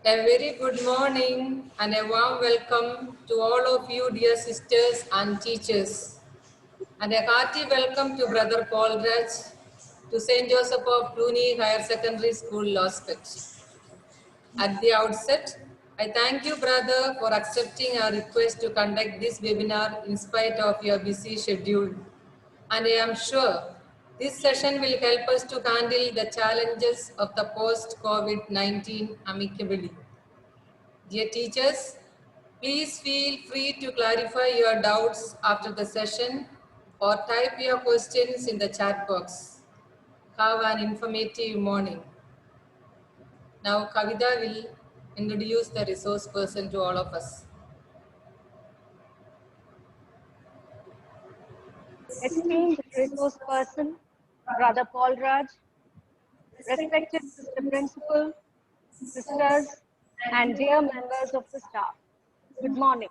A very good morning and a warm welcome to all of you dear sisters and teachers. And a hearty welcome to Brother Paul Raj to St. Joseph of Cluny Higher Secondary School, Lospet. At the outset, I thank you, brother, for accepting our request to conduct this webinar in spite of your busy schedule. And I am sure this session will help us to handle the challenges of the post-COVID-19 amicably. Dear teachers, please feel free to clarify your doubts after the session or type your questions in the chat box. Have an informative morning. Now Kavita will introduce the resource person to all of us. Esteemed resource person, Brother Paul Raj, respected Sister Principal, sisters, and dear members of the staff, good morning.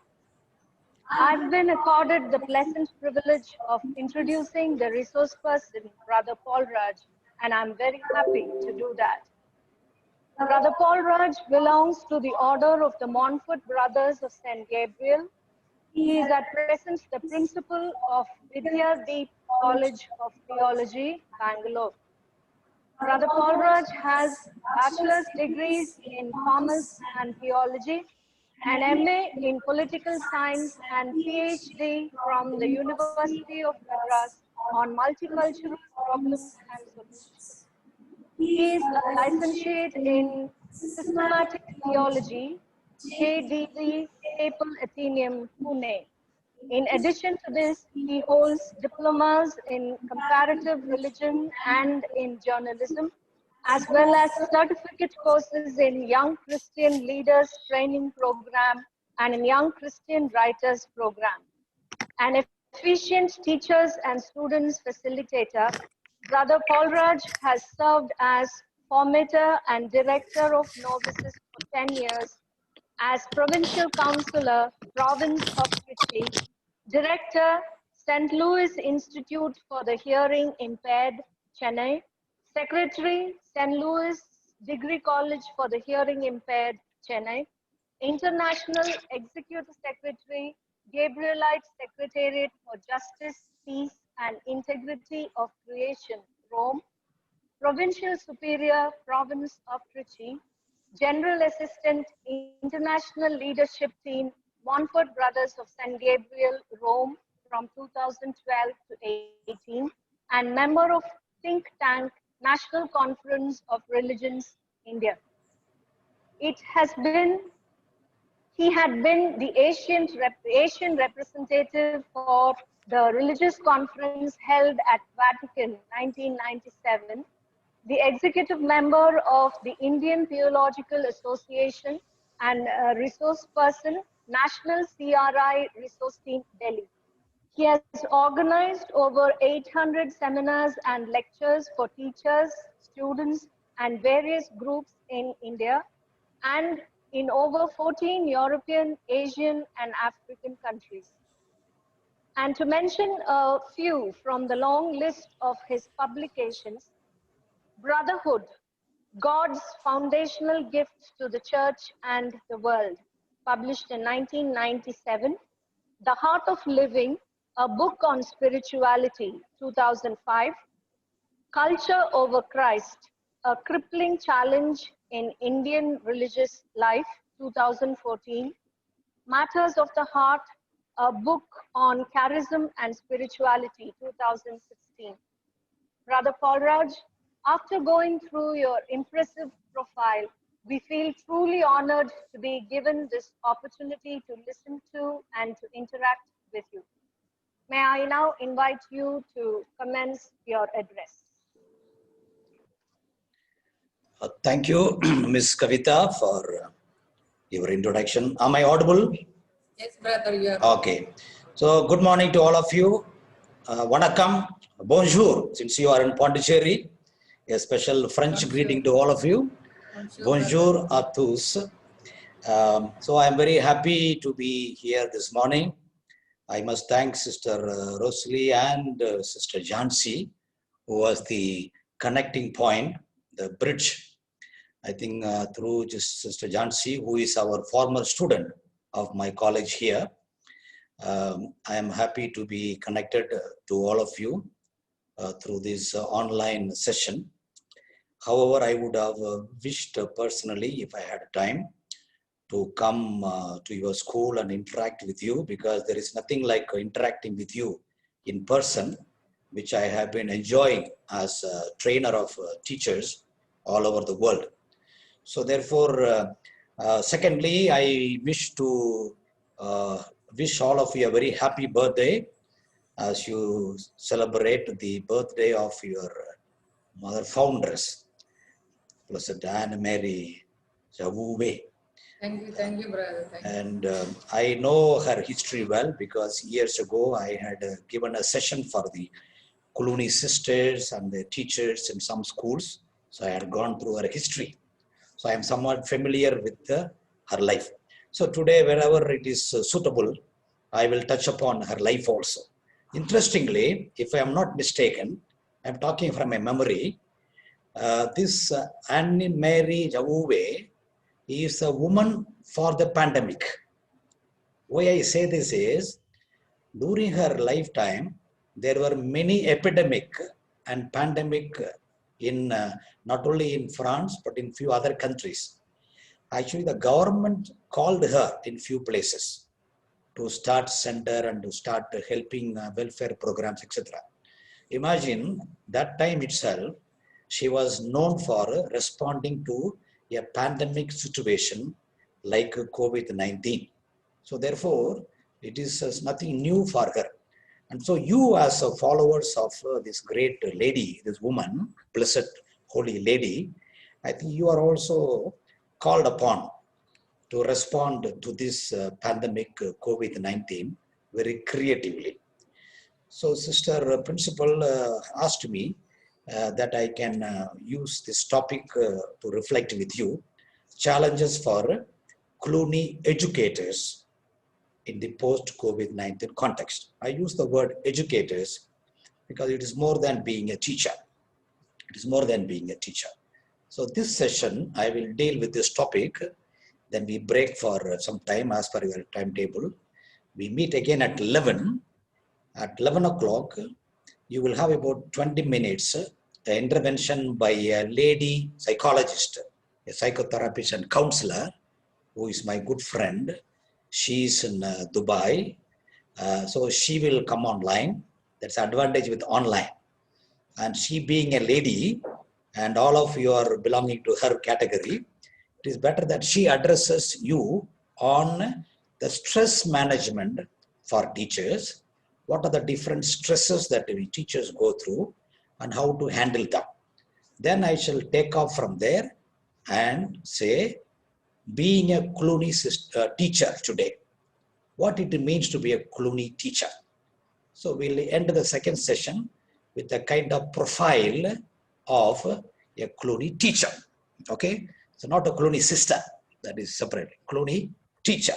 I've been accorded the pleasant privilege of introducing the resource person, Brother Paul Raj, and I'm very happy to do that. Brother Paul Raj belongs to the Order of the Montfort Brothers of St. Gabriel. He is at present the principal of Vidya Deep College of Theology, Bangalore. Brother Paul Raj has bachelor's degrees in commerce and theology, an MA in political science, and PhD from the University of Madras on multicultural problems and solutions. He is a licentiate in systematic theology, JDD Papal Athenaeum, Pune. In addition to this, he holds diplomas in comparative religion and in journalism, as well as certificate courses in Young Christian Leaders Training Program and in Young Christian Writers Program. An efficient teachers and students facilitator, Brother Paul Raj has served as formator and director of novices for 10 years, as provincial councillor, province of Trichy, director, St. Louis Institute for the Hearing Impaired, Chennai, secretary, St. Louis Degree College for the Hearing Impaired, Chennai, international executive secretary, Gabrielite Secretariat for Justice, Peace and Integrity of Creation, Rome, provincial superior, province of Trichy, general assistant, international leadership team, Montfort Brothers of St. Gabriel, Rome from 2012 to 18, and member of think tank National Conference of Religions, India. He had been the Asian representative for the religious conference held at Vatican 1997, the executive member of the Indian Theological Association, and resource person, National CRI Resource Team, Delhi. He has organized over 800 seminars and lectures for teachers, students, and various groups in India, and in over 14 European, Asian, and African countries. And to mention a few from the long list of his publications, Brotherhood, God's Foundational Gift to the Church and the World, published in 1997, The Heart of Living, a book on spirituality, 2005, Culture over Christ, a crippling challenge in Indian religious life, 2014, Matters of the Heart, a book on charism and spirituality, 2016. Brother Paul Raj, after going through your impressive profile, we feel truly honored to be given this opportunity to listen to and to interact with you. May I now invite you to commence your address. Thank you, Ms. Kavita, for your introduction. Am I audible? Yes, brother, you are. Okay. So, good morning to all of you. Vanakkam, bonjour, since you are in Pondicherry. A special French bonjour. Greeting to all of you. Bonjour à tous. So, I am very happy to be here this morning. I must thank Sister Rosalie and Sister Jansi, who was the connecting point, the bridge. I think through just Sister Jansi, who is our former student of my college here. I am happy to be connected to all of you through this online session. However, I would have wished personally, if I had time, to come to your school and interact with you, because there is nothing like interacting with you in person, which I have been enjoying as a trainer of teachers all over the world. So therefore, secondly, I wish to wish all of you a very happy birthday as you celebrate the birthday of your mother foundress, Blessed Anne Mary Javuve. Thank you, brother. Thank you. And I know her history well, because years ago I had given a session for the Cluny sisters and the teachers in some schools. So I had gone through her history. So I am somewhat familiar with her life. So today, wherever it is suitable, I will touch upon her life also. Interestingly, if I am not mistaken, I am talking from my memory, this Anne Mary Javuve is a woman for the pandemic. Why I say this is, during her lifetime, there were many epidemic and pandemic in not only in France, but in few other countries. Actually, the government called her in few places to start center and to start helping welfare programs, etc. Imagine that time itself, she was known for responding to a pandemic situation like COVID-19. So therefore, it is nothing new for her. And so you, as followers of this great lady, this woman, blessed holy lady, I think you are also called upon to respond to this pandemic COVID-19 very creatively. So Sister Principal asked me that I can use this topic to reflect with you, challenges for Cluny educators in the post-COVID-19 context. I use the word educators because it is more than being a teacher. It is more than being a teacher. So this session, I will deal with this topic. Then we break for some time as per your timetable. We meet again at 11. At 11 o'clock, you will have about 20 minutes intervention by a lady psychologist, a psychotherapist and counselor, who is my good friend. She is in Dubai. So she will come online. That's advantage with online. And she being a lady, and all of you are belonging to her category, it is better that she addresses you on the stress management for teachers. What are the different stresses that we teachers go through and how to handle them. Then I shall take off from there and say, being a Cluny teacher today, what it means to be a Cluny teacher. So we'll end the second session with a kind of profile of a Cluny teacher. Okay, so not a Cluny sister, that is separate. Cluny teacher.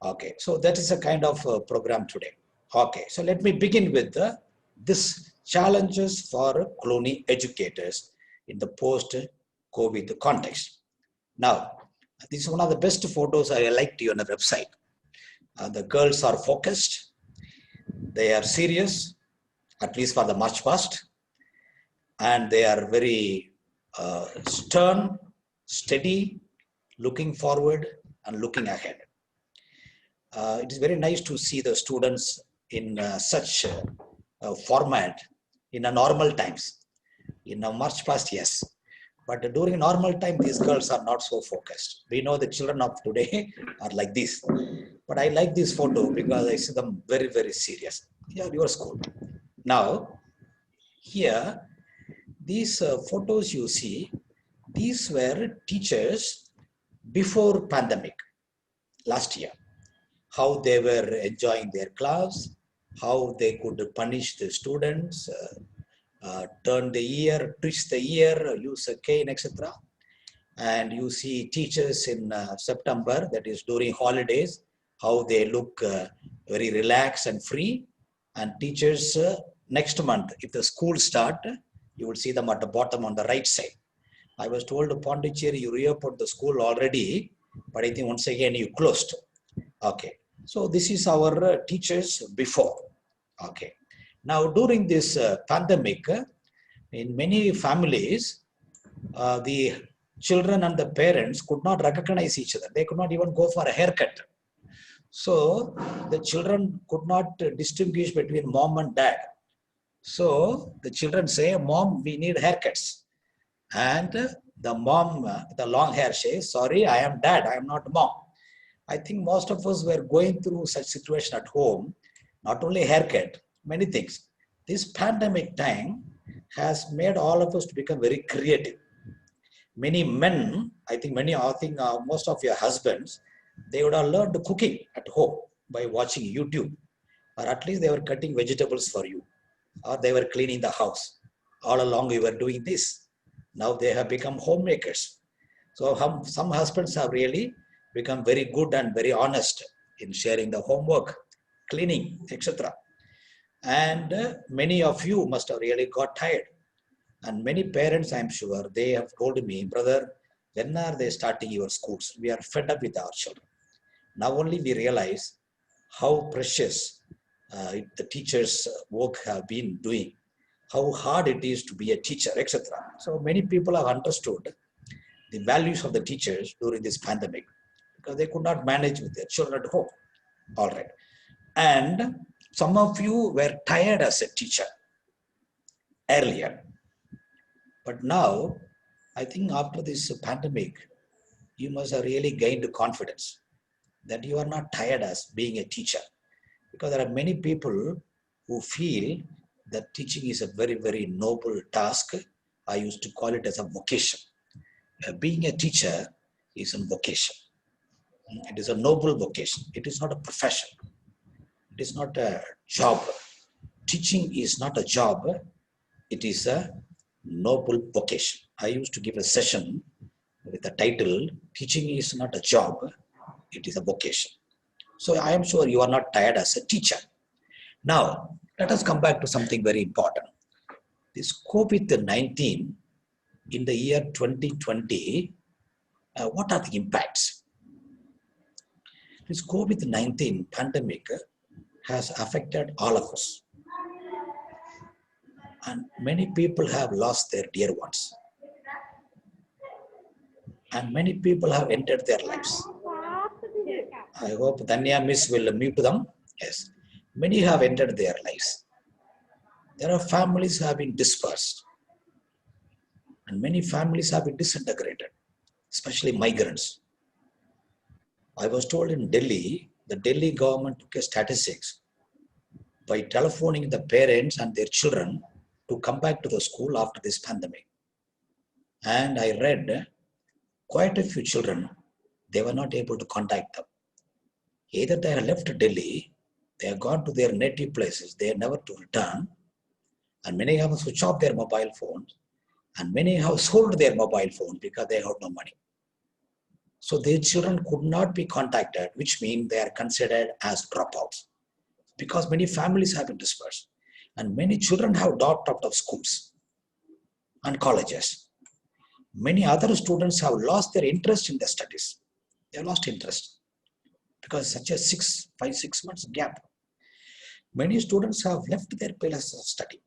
Okay, so that is a kind of program today. Okay, so let me begin with this challenges for Cluny educators in the post-COVID context. Now, this is one of the best photos I liked you on the website. The girls are focused, they are serious, at least for the March past, and they are very stern, steady, looking forward and looking ahead. It is very nice to see the students in such format in a normal times. In a March past, yes. But during normal time, these girls are not so focused. We know the children of today are like this. But I like this photo because I see them very, very serious. Yeah, your school. Now, here, these photos you see, these were teachers before pandemic, last year. How they were enjoying their class, how they could punish the students, turn the ear, twist the ear, use a cane, etc. And you see teachers in September, that is during holidays, how they look very relaxed and free. And teachers next month, if the school start, you will see them at the bottom on the right side. I was told Pondicherry, you reopened the school already, but I think once again you closed. Okay. So this is our teachers before. Okay. Now during this pandemic, in many families, the children and the parents could not recognize each other. They could not even go for a haircut. So the children could not distinguish between mom and dad. So the children say, Mom, we need haircuts. And the mom, the long hair says, sorry, I am dad, I am not mom. I think most of us were going through such situation at home, not only haircut, many things. This pandemic time has made all of us to become very creative. Many men, I think most of your husbands, they would have learned cooking at home by watching YouTube, or at least they were cutting vegetables for you, or they were cleaning the house. All along you were doing this. Now they have become homemakers. So some husbands have really become very good and very honest in sharing the homework, cleaning, etc. And many of you must have really got tired. And many parents, I'm sure, they have told me, brother, when are they starting your schools? We are fed up with our children. Now only we realize how precious the teachers' work have been doing, how hard it is to be a teacher, etc. So many people have understood the values of the teachers during this pandemic because they could not manage with their children at home. All right. And some of you were tired as a teacher earlier. But now, I think after this pandemic, you must have really gained confidence that you are not tired as being a teacher. Because there are many people who feel that teaching is a very, very noble task. I used to call it as a vocation. Being a teacher is a vocation. It is a noble vocation. It is not a profession. It is not a job. Teaching is not a job. It is a noble vocation. I used to give a session with the title, Teaching is not a job, it is a vocation. So I am sure you are not tired as a teacher. Now, let us come back to something very important. This COVID-19 in the year 2020, what are the impacts? This COVID-19 pandemic has affected all of us. And many people have lost their dear ones. And many people have entered their lives. I hope Danya Miss will mute them. Yes. Many have entered their lives. There are families who have been dispersed. And many families have been disintegrated, especially migrants. I was told in Delhi, the Delhi government took a statistics by telephoning the parents and their children to come back to the school after this pandemic. And I read quite a few children, they were not able to contact them. Either they have left Delhi, they have gone to their native places, they are never to return, and many have switched off their mobile phones, and many have sold their mobile phones because they have no money. So their children could not be contacted, which means they are considered as dropouts, because many families have been dispersed, and many children have dropped out of schools and colleges. Many other students have lost their interest in their studies. They have lost interest because such a 5-6 months gap. Many students have left their places of study,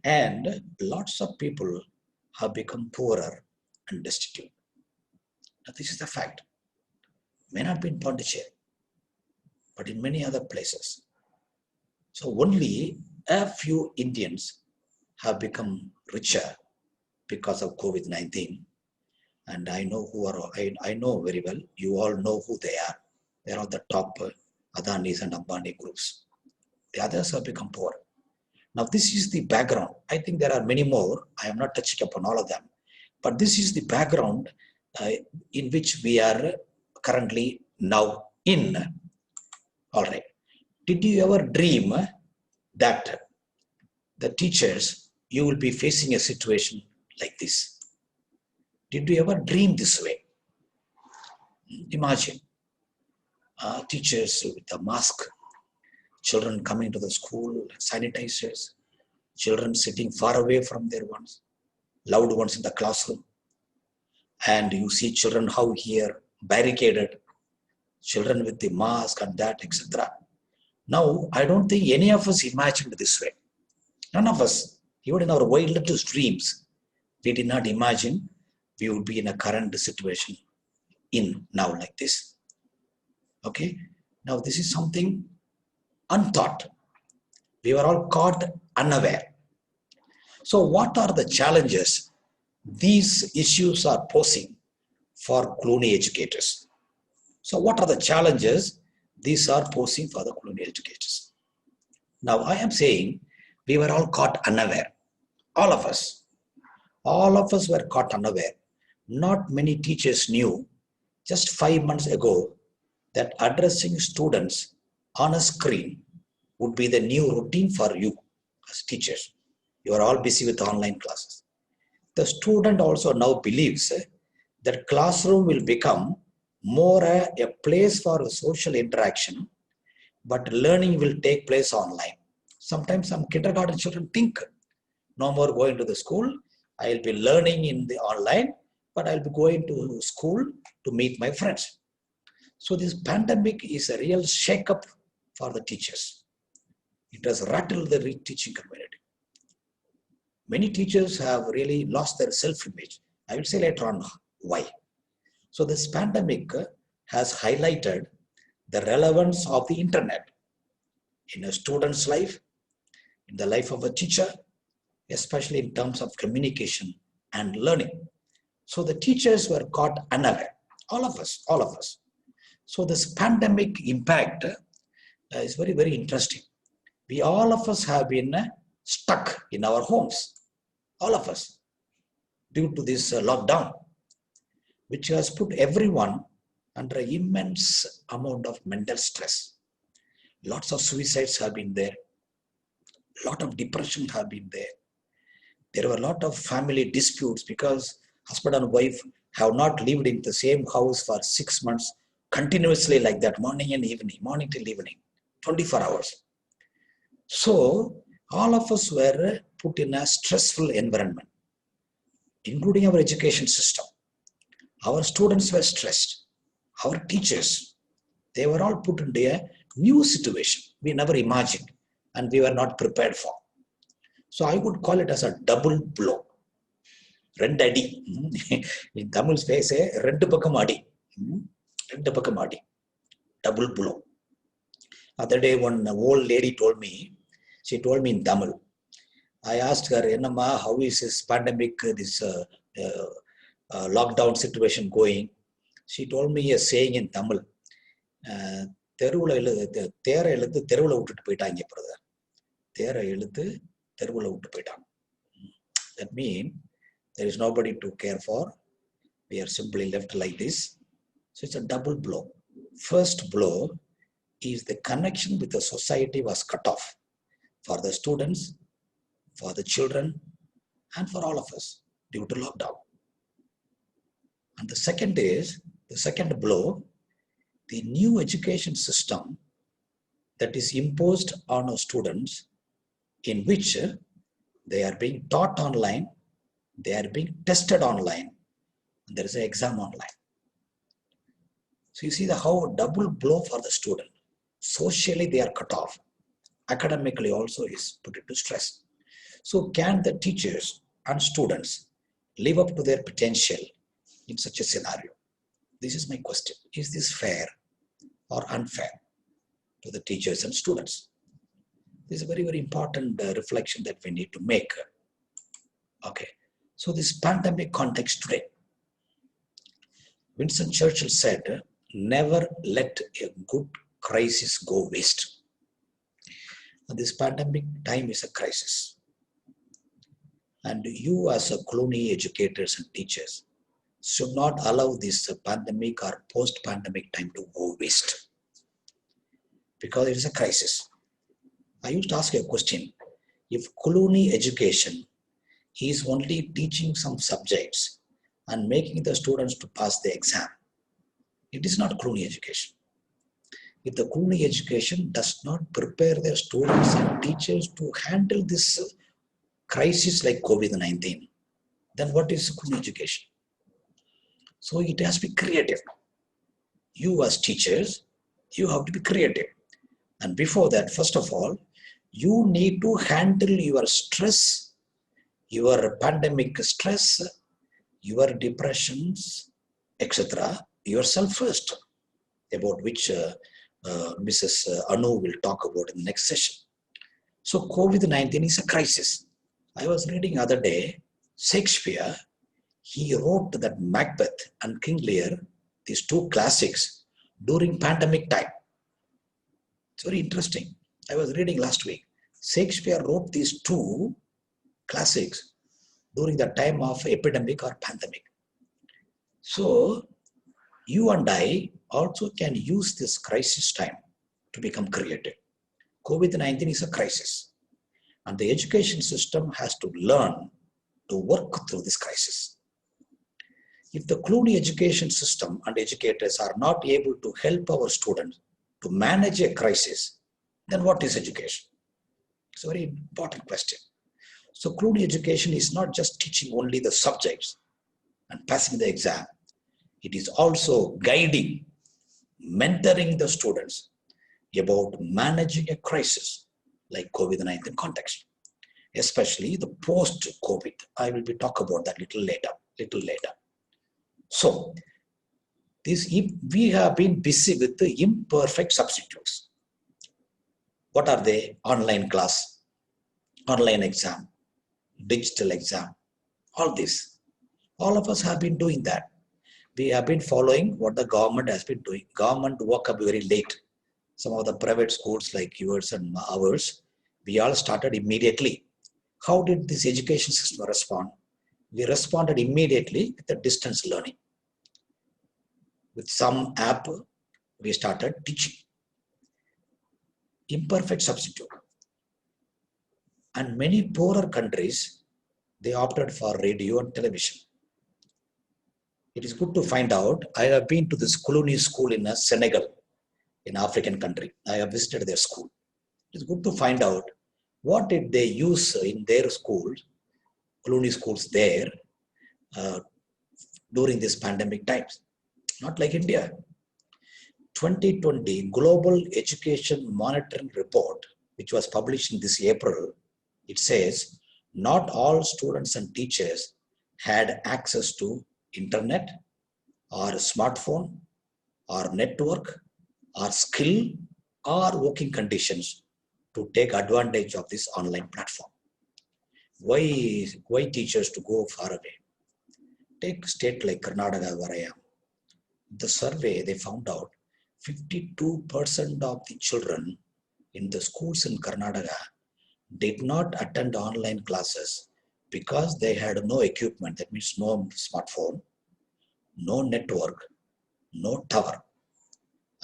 and lots of people have become poorer and destitute. Now, this is the fact. May not be in Pondicherry, but in many other places. So only a few Indians have become richer because of COVID-19. And I know I know very well, you all know who they are. They are the top Adanis and Ambani groups. The others have become poor. Now this is the background. I think there are many more. I am not touching upon all of them. But this is the background in which we are currently now in. All right. Did you ever dream that the teachers, you will be facing a situation like this? Did you ever dream this way? Imagine teachers with a mask, children coming to the school, sanitizers, children sitting far away from their ones, loved ones in the classroom. And you see children how here barricaded, children with the mask and that, etc. Now, I don't think any of us imagined this way. None of us, even in our wildest dreams, we did not imagine we would be in a current situation in now like this. Okay, now this is something unthought. We were all caught unaware. So what are the challenges these issues are posing for Cluny educators? So what are the challenges these are posing for the Cluny educators? Now I am saying we were all caught unaware. All of us were caught unaware. Not many teachers knew just 5 months ago that addressing students on a screen would be the new routine for you as teachers. You are all busy with online classes. The student also now believes that classroom will become more a place for social interaction, but learning will take place online. Sometimes some kindergarten children think, no more going to the school, I'll be learning in the online, but I'll be going to school to meet my friends. So this pandemic is a real shake-up for the teachers. It has rattled the teaching community. Many teachers have really lost their self-image. I will say later on why. So this pandemic has highlighted the relevance of the internet in a student's life, in the life of a teacher, especially in terms of communication and learning. So the teachers were caught unaware, all of us. So this pandemic impact is very, very interesting. We all of us have been stuck in our homes, all of us, due to this lockdown, which has put everyone under an immense amount of mental stress. Lots of suicides have been there. A lot of depression have been there. There were a lot of family disputes because husband and wife have not lived in the same house for 6 months continuously like that, morning and evening, morning till evening, 24 hours. So all of us were put in a stressful environment, including our education system. Our students were stressed. Our teachers, they were all put into a new situation we never imagined and we were not prepared for. So I would call it as a double blow. ரெண்டு அடி. In Tamil space, ரெண்டு பக்கம் அடி. ரெண்டு பக்கம் அடி. Double blow. Other day one old lady told me, she told me in Tamil. I asked her, Enamma, how is this pandemic, this lockdown situation going? She told me a saying in Tamil. தேரை எழுத்து தெருவில் விட்டுட்டு போயிட்டாங்க brother. தேரை எழுத்து தெருவில் விட்டு போயிட்டாங்க. That means there is nobody to care for. We are simply left like this. So it's a double blow. First blow is the connection with the society was cut off for the students, for the children, and for all of us due to lockdown. And the second blow, the new education system that is imposed on our students, in which they are being taught online, they are being tested online, and there is an exam online. So you see how double blow for the student. Socially they are cut off. Academically also is put into stress. So can the teachers and students live up to their potential in such a scenario? This is my question. Is this fair or unfair to the teachers and students? This is a very, very important reflection that we need to make. Okay. So this pandemic context today, Winston Churchill said, never let a good crisis go waste. And this pandemic time is a crisis. And you as a Cluny educators and teachers should not allow this pandemic or post-pandemic time to go waste. Because it is a crisis. I used to ask you a question. If Cluny education is only teaching some subjects and making the students to pass the exam, it is not Cluny education. If the Cluny education does not prepare their students and teachers to handle this crisis like COVID-19, then what is Cluny education? So it has to be creative. You as teachers, you have to be creative. And before that, first of all, you need to handle your stress, your pandemic stress, your depressions, etc. yourself first, about which Mrs. Anu will talk about in the next session. So COVID-19 is a crisis. I was reading other day, Shakespeare, he wrote that Macbeth and King Lear, these two classics, during pandemic time. It's very interesting. I was reading last week. Shakespeare wrote these two classics during the time of epidemic or pandemic. So you and I also can use this crisis time to become creative. COVID-19 is a crisis, and the education system has to learn to work through this crisis. If the Cluny education system and educators are not able to help our students to manage a crisis, then what is education? It's a very important question. So Cluny education is not just teaching only the subjects and passing the exam. It is also guiding, mentoring the students about managing a crisis like COVID-19 context, especially the post-COVID. I will be talk about that little later. So we have been busy with the imperfect substitutes. What are they? Online class, online exam, digital exam, all this. All of us have been doing that. We have been following what the government has been doing. Government woke up very late. Some of the private schools like yours and ours, we all started immediately. How did this education system respond? We responded immediately with the distance learning. With some app, we started teaching. Imperfect substitute. And many poorer countries, they opted for radio and television. It is good to find out. I have been to this Cluny School in Senegal, in African country. I have visited their school. It's good to find out what did they use in their school, Cluny schools there, during this pandemic times. Not like India. 2020 Global Education Monitoring Report, which was published in this April, it says not all students and teachers had access to internet or smartphone or network or skill or working conditions to take advantage of this online platform. Why teachers to go far away? Take state like Karnataka where I am. The survey, they found out 52% of the children in the schools in Karnataka did not attend online classes because they had no equipment. That means no smartphone, no network, no tower,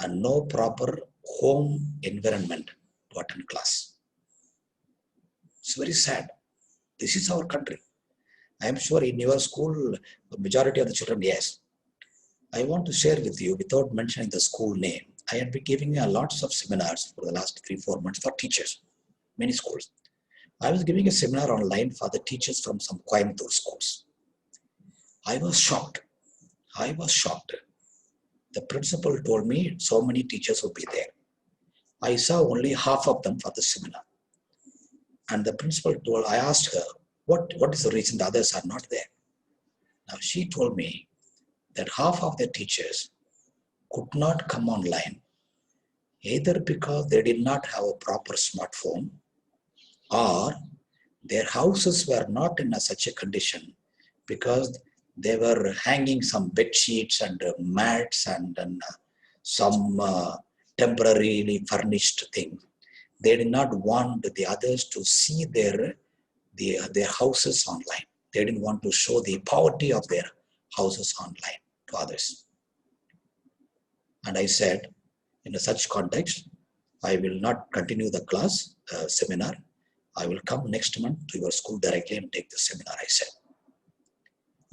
and no proper home environment to attend class. It's very sad. This is our country. I am sure in your school, the majority of the children, yes. I want to share with you, without mentioning the school name, I have been giving lots of seminars for the last 3-4 months for teachers, many schools. I was giving a seminar online for the teachers from some Coimbatore schools. I was shocked. The principal told me so many teachers would be there. I saw only half of them for the seminar. And the principal told, I asked her, what is the reason the others are not there? Now she told me that half of the teachers could not come online, either because they did not have a proper smartphone or their houses were not in such a condition because they were hanging some bed sheets and mats and some temporarily furnished thing. They did not want the others to see their houses online. They didn't want to show the poverty of their houses online to others. And I said, in such context, I will not continue the class seminar. I will come next month to your school directly and take the seminar, I said.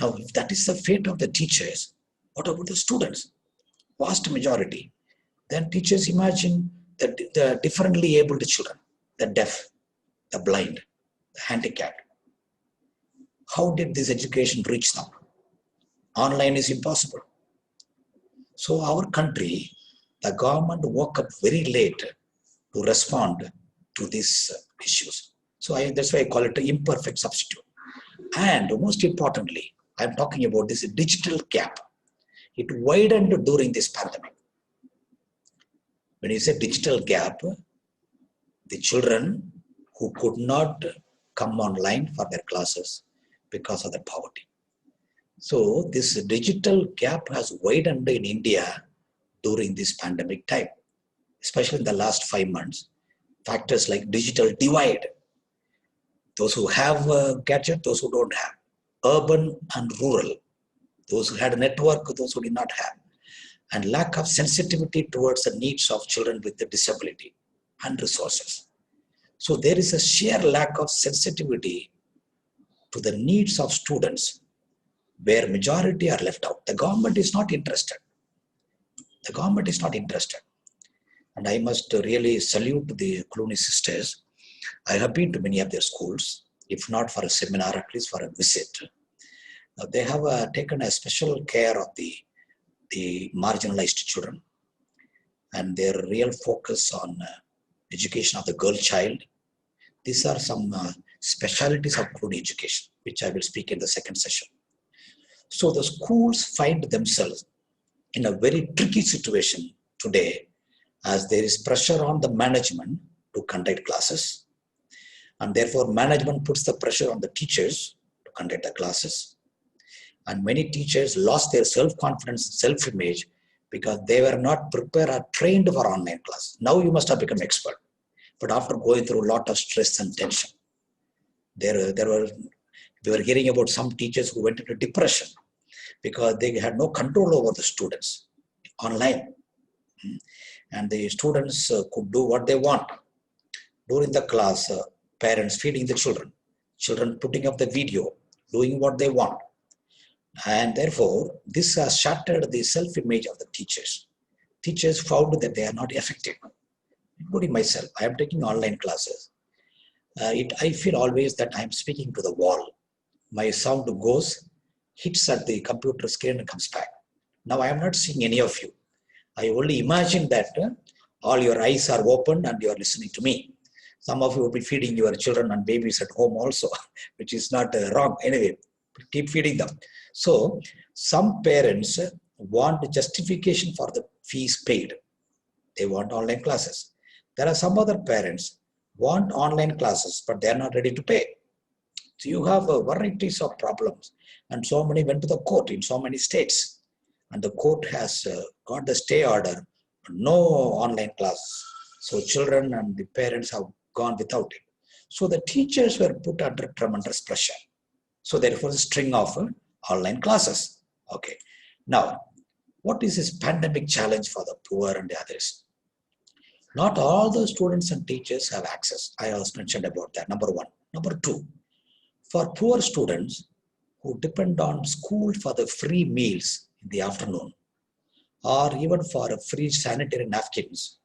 Now, if that is the fate of the teachers, what about the students? Vast majority. Then teachers imagine the differently abled children, the deaf, the blind, the handicapped. How did this education reach them? Online is impossible. So our country, the government woke up very late to respond to these issues. So that's why I call it an imperfect substitute. And most importantly, I'm talking about this digital gap. It widened during this pandemic. When you say digital gap, the children who could not come online for their classes because of the poverty. So this digital gap has widened in India during this pandemic time, especially in the last 5 months. Factors like digital divide, those who have a gadget, those who don't have, urban and rural, those who had a network, those who did not have, and lack of sensitivity towards the needs of children with a disability and resources. So there is a sheer lack of sensitivity to the needs of students where majority are left out. The government is not interested. The government is not interested. And I must really salute the Cluny sisters. I have been to many of their schools, if not for a seminar, at least for a visit. They have taken a special care of the marginalized children and their real focus on education of the girl child. These are some specialities of Cluny education, which I will speak in the second session. So the schools find themselves in a very tricky situation today, as there is pressure on the management to conduct classes, and therefore management puts the pressure on the teachers to conduct the classes. And many teachers lost their self-confidence and self-image because they were not prepared or trained for online class. Now you must have become expert, but after going through a lot of stress and tension, we were hearing about some teachers who went into depression because they had no control over the students online. And the students could do what they want. During the class, parents feeding the children putting up the video, doing what they want. And therefore, this has shattered the self-image of the teachers. Teachers found that they are not effective, including myself. I am taking online classes. I feel always that I am speaking to the wall. My sound goes, hits at the computer screen and comes back. Now I am not seeing any of you. I only imagine that all your eyes are open and you are listening to me. Some of you will be feeding your children and babies at home also, which is not wrong. Anyway, keep feeding them. So some parents want justification for the fees paid. They want online classes. There are some other parents want online classes, but they are not ready to pay. So you have varieties of problems. And so many went to the court in so many states. And the court has got the stay order, no online classes. So children and the parents have gone without it. So the teachers were put under tremendous pressure. So therefore, a string of online classes. Okay. Now, what is this pandemic challenge for the poor and the others? Not all the students and teachers have access. I also mentioned about that, number one. Number two, for poor students who depend on school for the free meals in the afternoon, or even for a free sanitary napkins,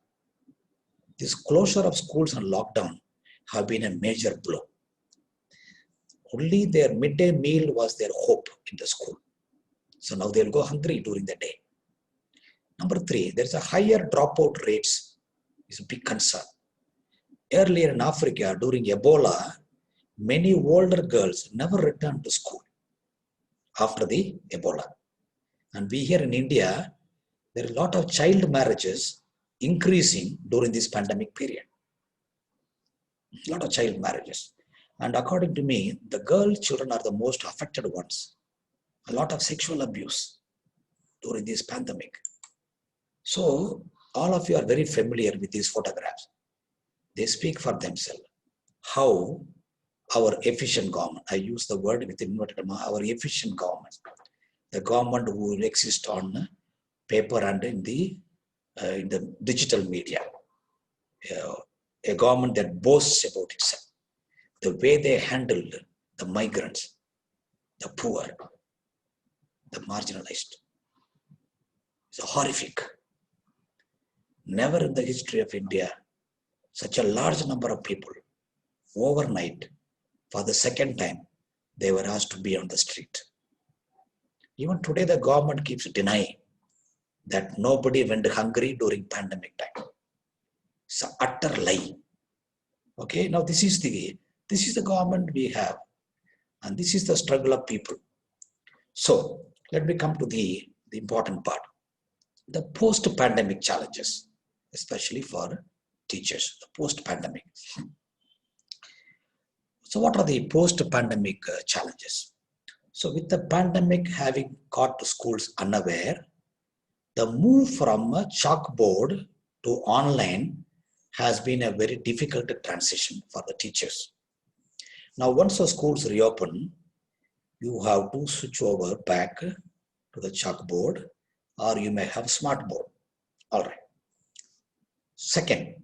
this closure of schools and lockdown have been a major blow. Only their midday meal was their hope in the school. So now they'll go hungry during the day. Number three, there's a higher dropout rates is a big concern. Earlier in Africa, during Ebola, many older girls never returned to school after the Ebola. And we here in India, there are a lot of child marriages increasing during this pandemic period. A lot of child marriages. And according to me, the girl children are the most affected ones. A lot of sexual abuse during this pandemic. So all of you are very familiar with these photographs. They speak for themselves. How our efficient government, I use the word with inverted comma, our efficient government, the government who will exist on paper and in the digital media, a government that boasts about itself, the way they handled the migrants, the poor, the marginalized, is horrific. Never in the history of India, such a large number of people, overnight, for the second time, they were asked to be on the street. Even today, the government keeps denying that nobody went hungry during pandemic time. It's an utter lie. Okay, now this is the government we have, and this is the struggle of people. So let me come to the important part. The post-pandemic challenges, especially for teachers, the post-pandemic. So what are the post-pandemic challenges? So with the pandemic having caught the schools unaware, the move from a chalkboard to online has been a very difficult transition for the teachers. Now once the schools reopen, you have to switch over back to the chalkboard, or you may have smartboard. All right. Second,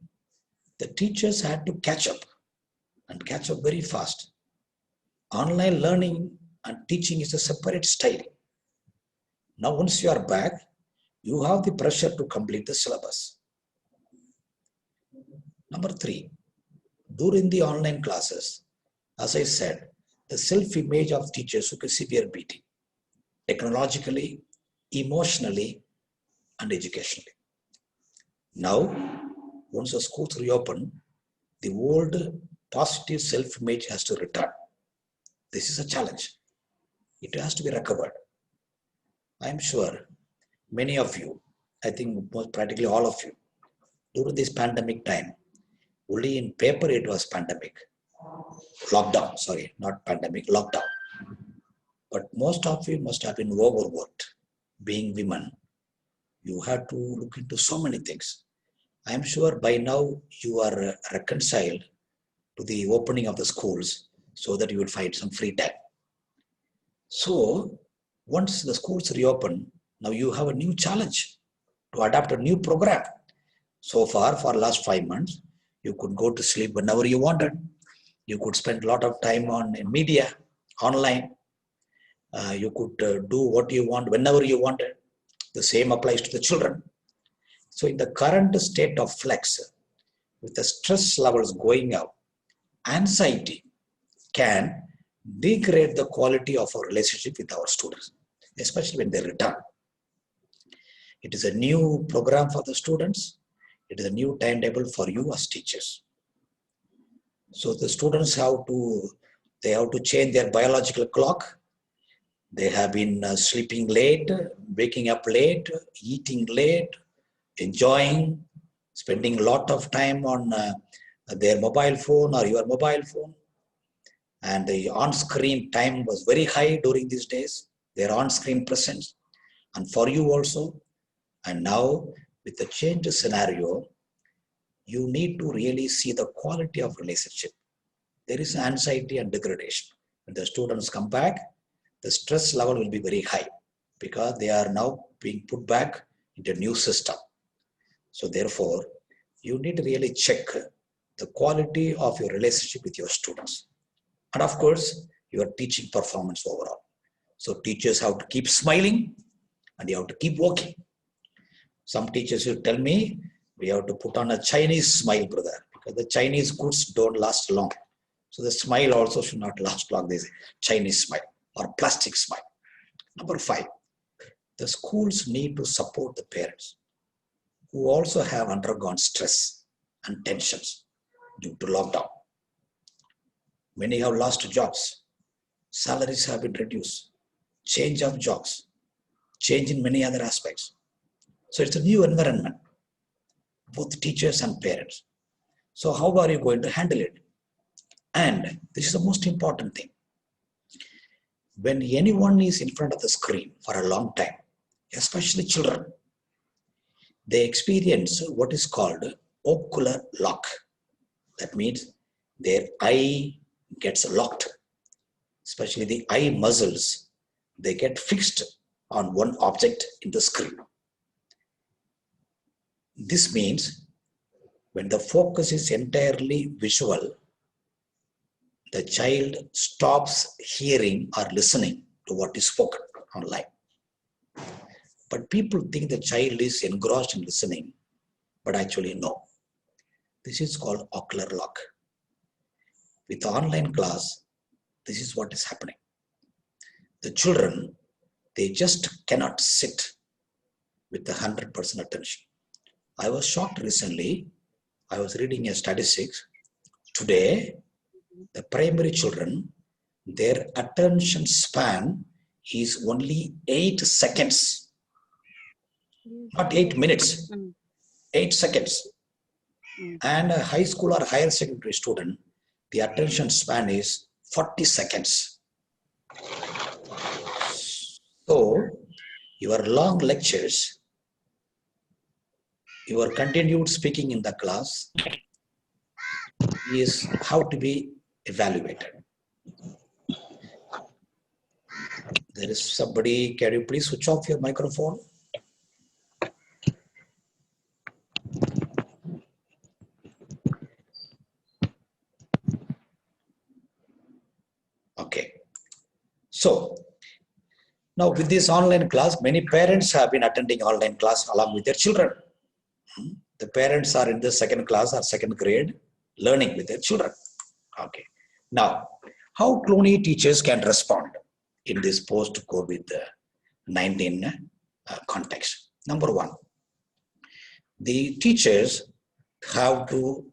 the teachers had to catch up and catch up very fast. Online learning and teaching is a separate style. Now once you are back, you have the pressure to complete the syllabus. Number 3, during the online classes, as I said, the self-image of teachers took a severe beating, technologically, emotionally, and educationally. Now, once the schools reopen, the old positive self-image has to return. This is a challenge. It has to be recovered. I am sure many of you, I think most practically all of you, during this pandemic time, only in paper it was pandemic. Lockdown, sorry, not pandemic, lockdown. But most of you must have been overworked. Being women, you had to look into so many things. I am sure by now you are reconciled to the opening of the schools so that you will find some free time. So once the schools reopen, now you have a new challenge to adapt a new program. So far, for last 5 months, you could go to sleep whenever you wanted. You could spend a lot of time on media, online. You could do what you want whenever you wanted. The same applies to the children. So in the current state of flex, with the stress levels going up, anxiety can degrade the quality of our relationship with our students, especially when they return. It is a new program for the students. It is a new timetable for you as teachers. So the students have to change their biological clock. They have been sleeping late, waking up late, eating late, enjoying, spending a lot of time on their mobile phone or your mobile phone. And the on-screen time was very high during these days, their on-screen presence. And for you also. And now with the changed scenario, you need to really see the quality of relationship. There is anxiety and degradation. When the students come back, the stress level will be very high because they are now being put back into a new system. So therefore, you need to really check the quality of your relationship with your students. And of course, your teaching performance overall. So teachers have to keep smiling and you have to keep working. Some teachers will tell me, we have to put on a Chinese smile, brother, because the Chinese goods don't last long. So the smile also should not last long. They say Chinese smile or plastic smile. Number 5, the schools need to support the parents who also have undergone stress and tensions due to lockdown. Many have lost jobs. Salaries have been reduced. Change of jobs. Change in many other aspects. So it's a new environment, both teachers and parents. So how are you going to handle it? And this is the most important thing. When anyone is in front of the screen for a long time, especially children, they experience what is called ocular lock. That means their eye gets locked, especially the eye muscles. They get fixed on one object in the screen. This means when the focus is entirely visual, the child stops hearing or listening to what is spoken online. But people think the child is engrossed in listening, but actually no. This is called ocular lock. With online class, this is what is happening. The children, They just cannot sit with 100% attention. I was shocked recently. I was reading a statistics. Today, the primary children, their attention span is only 8 seconds, not 8 minutes, 8 seconds. And a high school or higher secondary student, the attention span is 40 seconds. So, your long lectures, your continued speaking in the class is how to be evaluated. There is somebody, can you please switch off your microphone? Okay. So, now with this online class, many parents have been attending online class along with their children. The parents are in the second class or second grade learning with their children. Okay. Now, how Cluny teachers can respond in this post-COVID-19 context? Number one, the teachers have to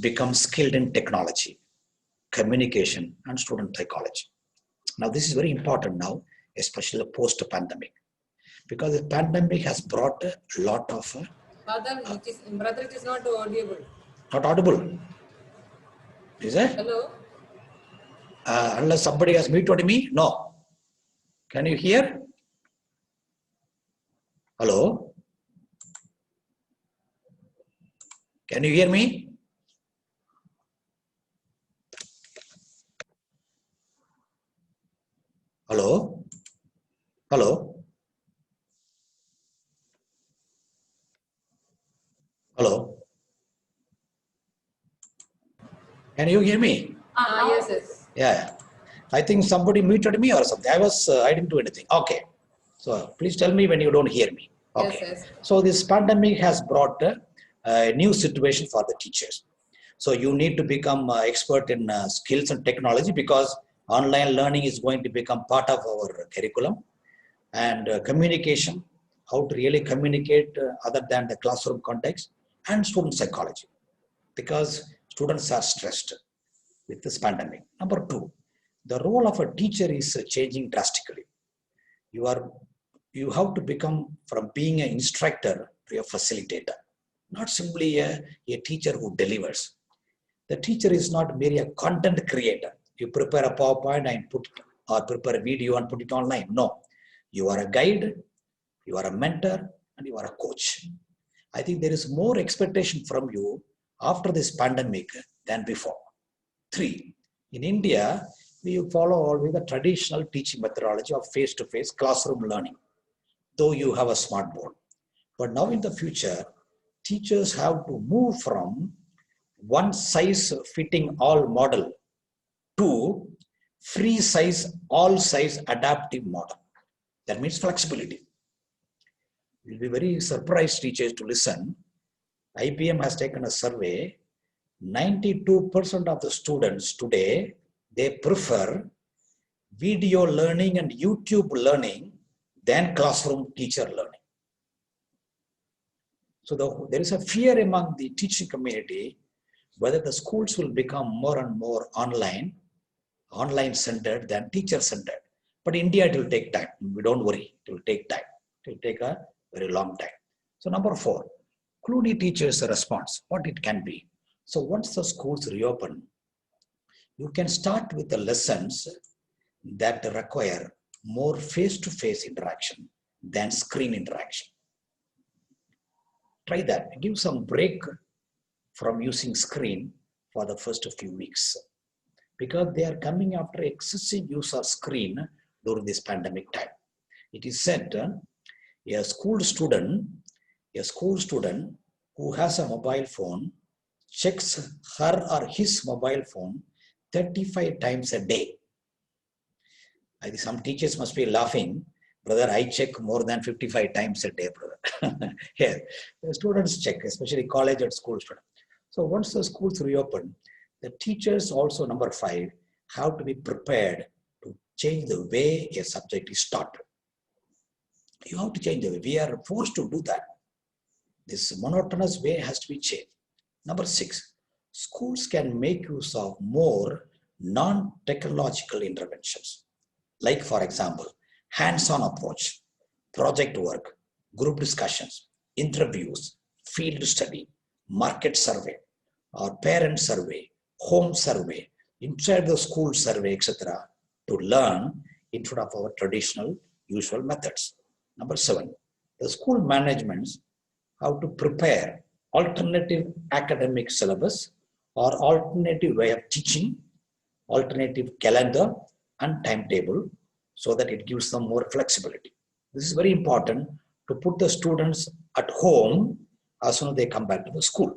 become skilled in technology, communication, and student psychology. Now, this is very important now, especially post-pandemic, because the pandemic has brought a lot of... Father, brother, it is not audible. Not audible. Is it? Hello? Unless somebody has muted me? No. Can you hear? Hello? Can you hear me? Hello? Hello? Hello? Can you hear me? Yes, yes. Yeah. I think somebody muted me or something. I didn't do anything. Okay. So please tell me when you don't hear me. Okay. Yes, yes. So this pandemic has brought a new situation for the teachers. So you need to become expert in skills and technology, because online learning is going to become part of our curriculum. And communication, how to really communicate other than the classroom context, and student psychology, because students are stressed with this pandemic. Number two, the role of a teacher is changing drastically. You have to become from being an instructor to a facilitator, not simply a teacher who delivers. The teacher is not merely a content creator. You prepare a PowerPoint and put it, or prepare a video and put it online. No, you are a guide, you are a mentor, and you are a coach. I think there is more expectation from you after this pandemic than before. Three, in India, we follow always the traditional teaching methodology of face-to-face classroom learning, though you have a smart board. But now in the future, teachers have to move from one size fitting all model to free size, all size adaptive model. That means flexibility. You'll be very surprised, teachers, to listen. IBM has taken a survey. 92% of the students today, they prefer video learning and YouTube learning than classroom teacher learning. So there is a fear among the teaching community whether the schools will become more and more online centered than teacher centered. But India, it will take time. We don't worry, it will take time. It will take a very long time. So number four, Cluny teachers' response, what it can be. So once the schools reopen, you can start with the lessons that require more face-to-face interaction than screen interaction. Try that. Give some break from using screen for the first few weeks, because they are coming after excessive use of screen during this pandemic time. It is said a school student who has a mobile phone checks her or his mobile phone 35 times a day. I think some teachers must be laughing. Brother, I check more than 55 times a day, brother. Here, the students check, especially college and school students. So once the schools reopen, the teachers also, number five, have to be prepared to change the way a subject is taught. You have to change the way. We are forced to do that. This monotonous way has to be changed. Number 6, schools can make use of more non-technological interventions. Like, for example, hands-on approach, project work, group discussions, interviews, field study, market survey, or parent survey, home survey, inside the school survey, etc., to learn instead of our traditional usual methods. Number 7, the school managements have to prepare alternative academic syllabus or alternative way of teaching, alternative calendar and timetable so that it gives them more flexibility. This is very important to put the students at home as soon as they come back to the school.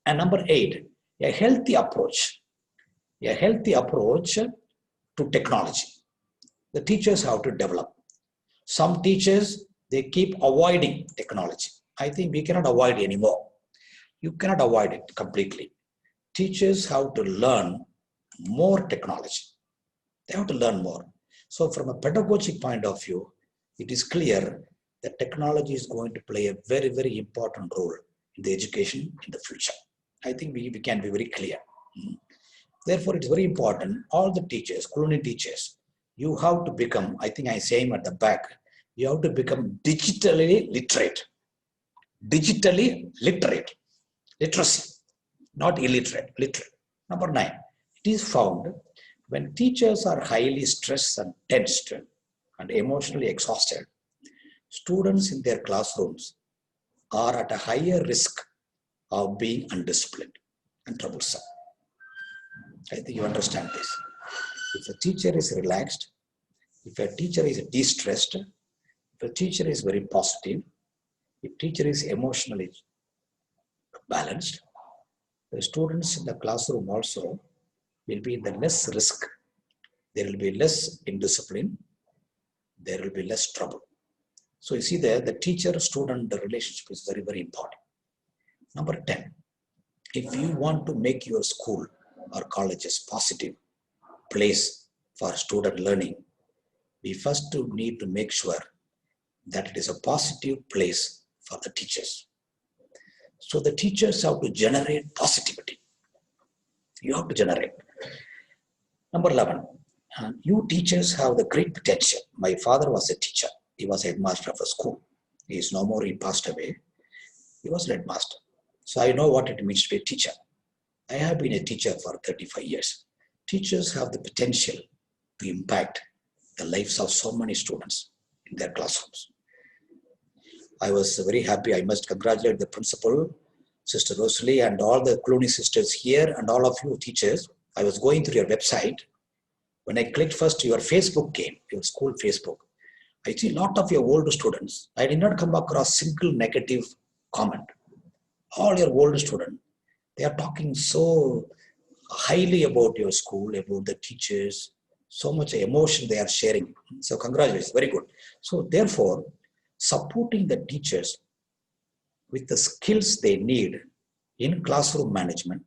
And number 8, a healthy approach to technology. The teachers have to develop. Some teachers, they keep avoiding technology. I think we cannot avoid anymore. You cannot avoid it completely. Teachers have to learn more technology. They have to learn more. So from a pedagogic point of view, it is clear that technology is going to play a very, very important role in the education in the future. I think we can be very clear. Therefore, it's very important, all the teachers, Cluny teachers, you have to become, I think I say him at the back, you have to become digitally literate. Digitally literate. Literacy, not illiterate, literate. Number 9, it is found when teachers are highly stressed and tensed and emotionally exhausted, students in their classrooms are at a higher risk of being undisciplined and troublesome. I think you understand this. If a teacher is relaxed, if a teacher is de-stressed, if a teacher is very positive, if teacher is emotionally balanced, the students in the classroom also will be in the less risk. There will be less indiscipline. There will be less trouble. So you see there, the teacher-student relationship is very, very important. Number 10, if you want to make your school or college a positive place for student learning, we first need to make sure that it is a positive place for the teachers. So the teachers have to generate positivity. You have to generate. Number 11, you teachers have the great potential. My father was a teacher. He was a headmaster of a school. He is no more, he passed away. He was a headmaster. So I know what it means to be a teacher. I have been a teacher for 35 years. Teachers have the potential to impact the lives of so many students in their classrooms. I was very happy. I must congratulate the principal, Sister Rosalie, and all the Cluny sisters here, and all of you teachers. I was going through your website. When I clicked first, your Facebook came, your school Facebook. I see a lot of your old students. I did not come across single negative comment. All your old students, they are talking so highly about your school, about the teachers, so much emotion they are sharing. So congratulations, very good. So therefore, supporting the teachers with the skills they need in classroom management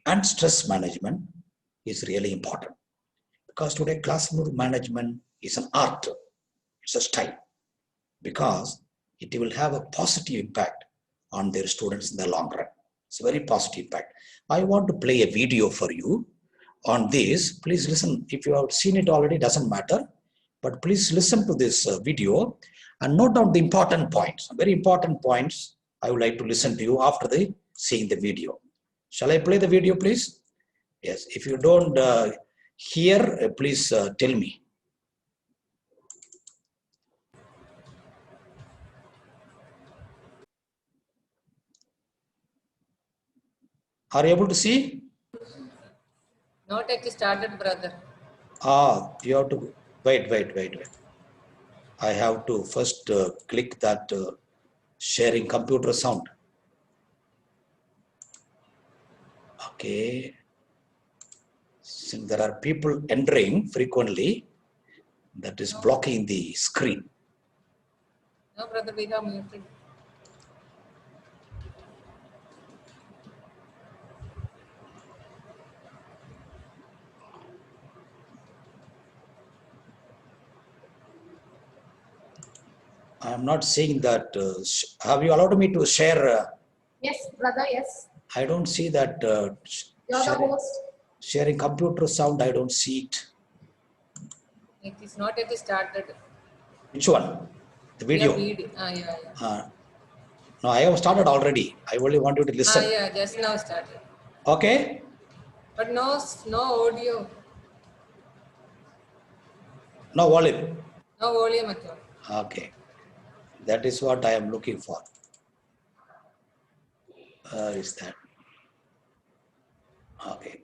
and stress management is really important. Because today classroom management is an art, it's a style, because it will have a positive impact on their students in the long run. It's a very positive impact. I want to play a video for you on this. Please listen. If you have seen it already, doesn't matter. But please listen to this video and note down the important points. Very important points I would like to listen to you after seeing the video. Shall I play the video, please? Yes. If you don't hear, please tell me. Are you able to see? Not yet started, brother. You have to wait. I have to first click that sharing computer sound. Okay. Since there are people entering frequently, that is blocking the screen. No, brother, we have muted. I'm not seeing that. Have you allowed me to share? Yes, brother, yes. I don't see that. You're the host. Sharing computer sound, I don't see it. It is not yet started. Which one? The video? Yeah. No, I have started already. I only want you to listen. Yeah, just now started. Okay? But no audio. No volume. No volume at all. Okay. That is what I am looking for. Is that? Okay.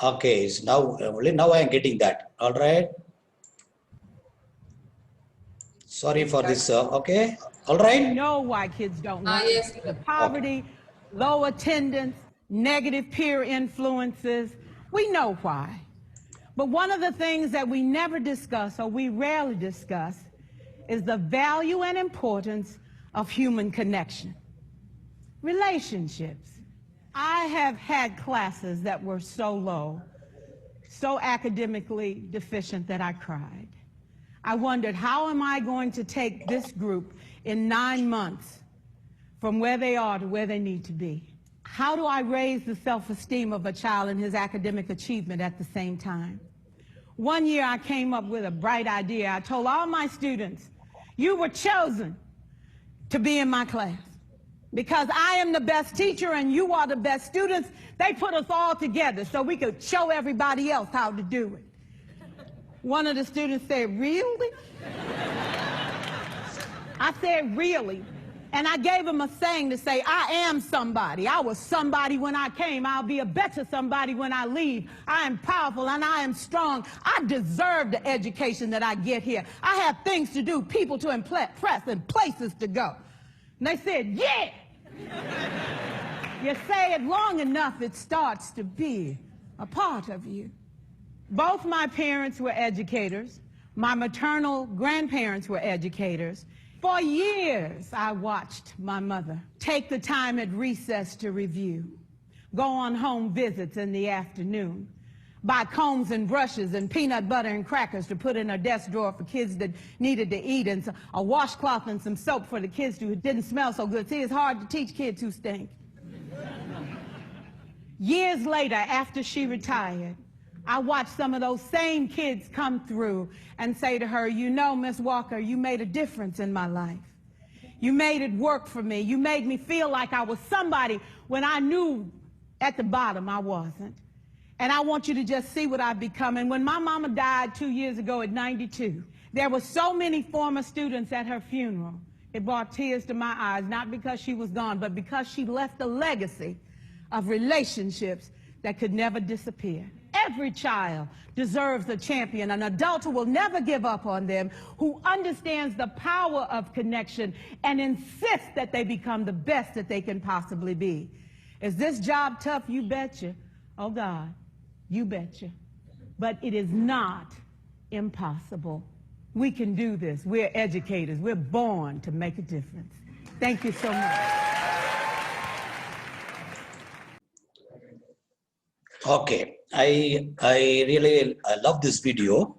Okay, so now only now I am getting that. All right. Sorry for this. Okay. All right. We know why kids don't learn. Yes. The poverty, low attendance, negative peer influences. We know why. But one of the things that we never discuss, or we rarely discuss, is the value and importance of human connection. Relationships. I have had classes that were so low, so academically deficient that I cried. I wondered, how am I going to take this group in 9 months from where they are to where they need to be? How do I raise the self-esteem of a child and his academic achievement at the same time? One year I came up with a bright idea. I told all my students, you were chosen to be in my class because I am the best teacher and you are the best students. They put us all together so we could show everybody else how to do it. One of the students said, really? I said, really? And I gave him a saying to say, I am somebody. I was somebody when I came. I'll be a better somebody when I leave. I am powerful and I am strong. I deserve the education that I get here. I have things to do, people to impress, and places to go. And they said, yeah. You say it long enough, it starts to be a part of you. Both my parents were educators. My maternal grandparents were educators. For years, I watched my mother take the time at recess to review, go on home visits in the afternoon, buy combs and brushes and peanut butter and crackers to put in her desk drawer for kids that needed to eat, and a washcloth and some soap for the kids who didn't smell so good. See, it's hard to teach kids who stink. Years later, after she retired, I watched some of those same kids come through and say to her, you know, Miss Walker, you made a difference in my life. You made it work for me. You made me feel like I was somebody when I knew at the bottom I wasn't. And I want you to just see what I've become. And when my mama died 2 years ago at 92, there were so many former students at her funeral. It brought tears to my eyes, not because she was gone, but because she left a legacy of relationships that could never disappear. Every child deserves a champion, an adult who will never give up on them, who understands the power of connection and insists that they become the best that they can possibly be. Is this job tough? You betcha. Oh God, you betcha. But it is not impossible. We can do this. We're educators. We're born to make a difference. Thank you so much. Okay, I really love this video.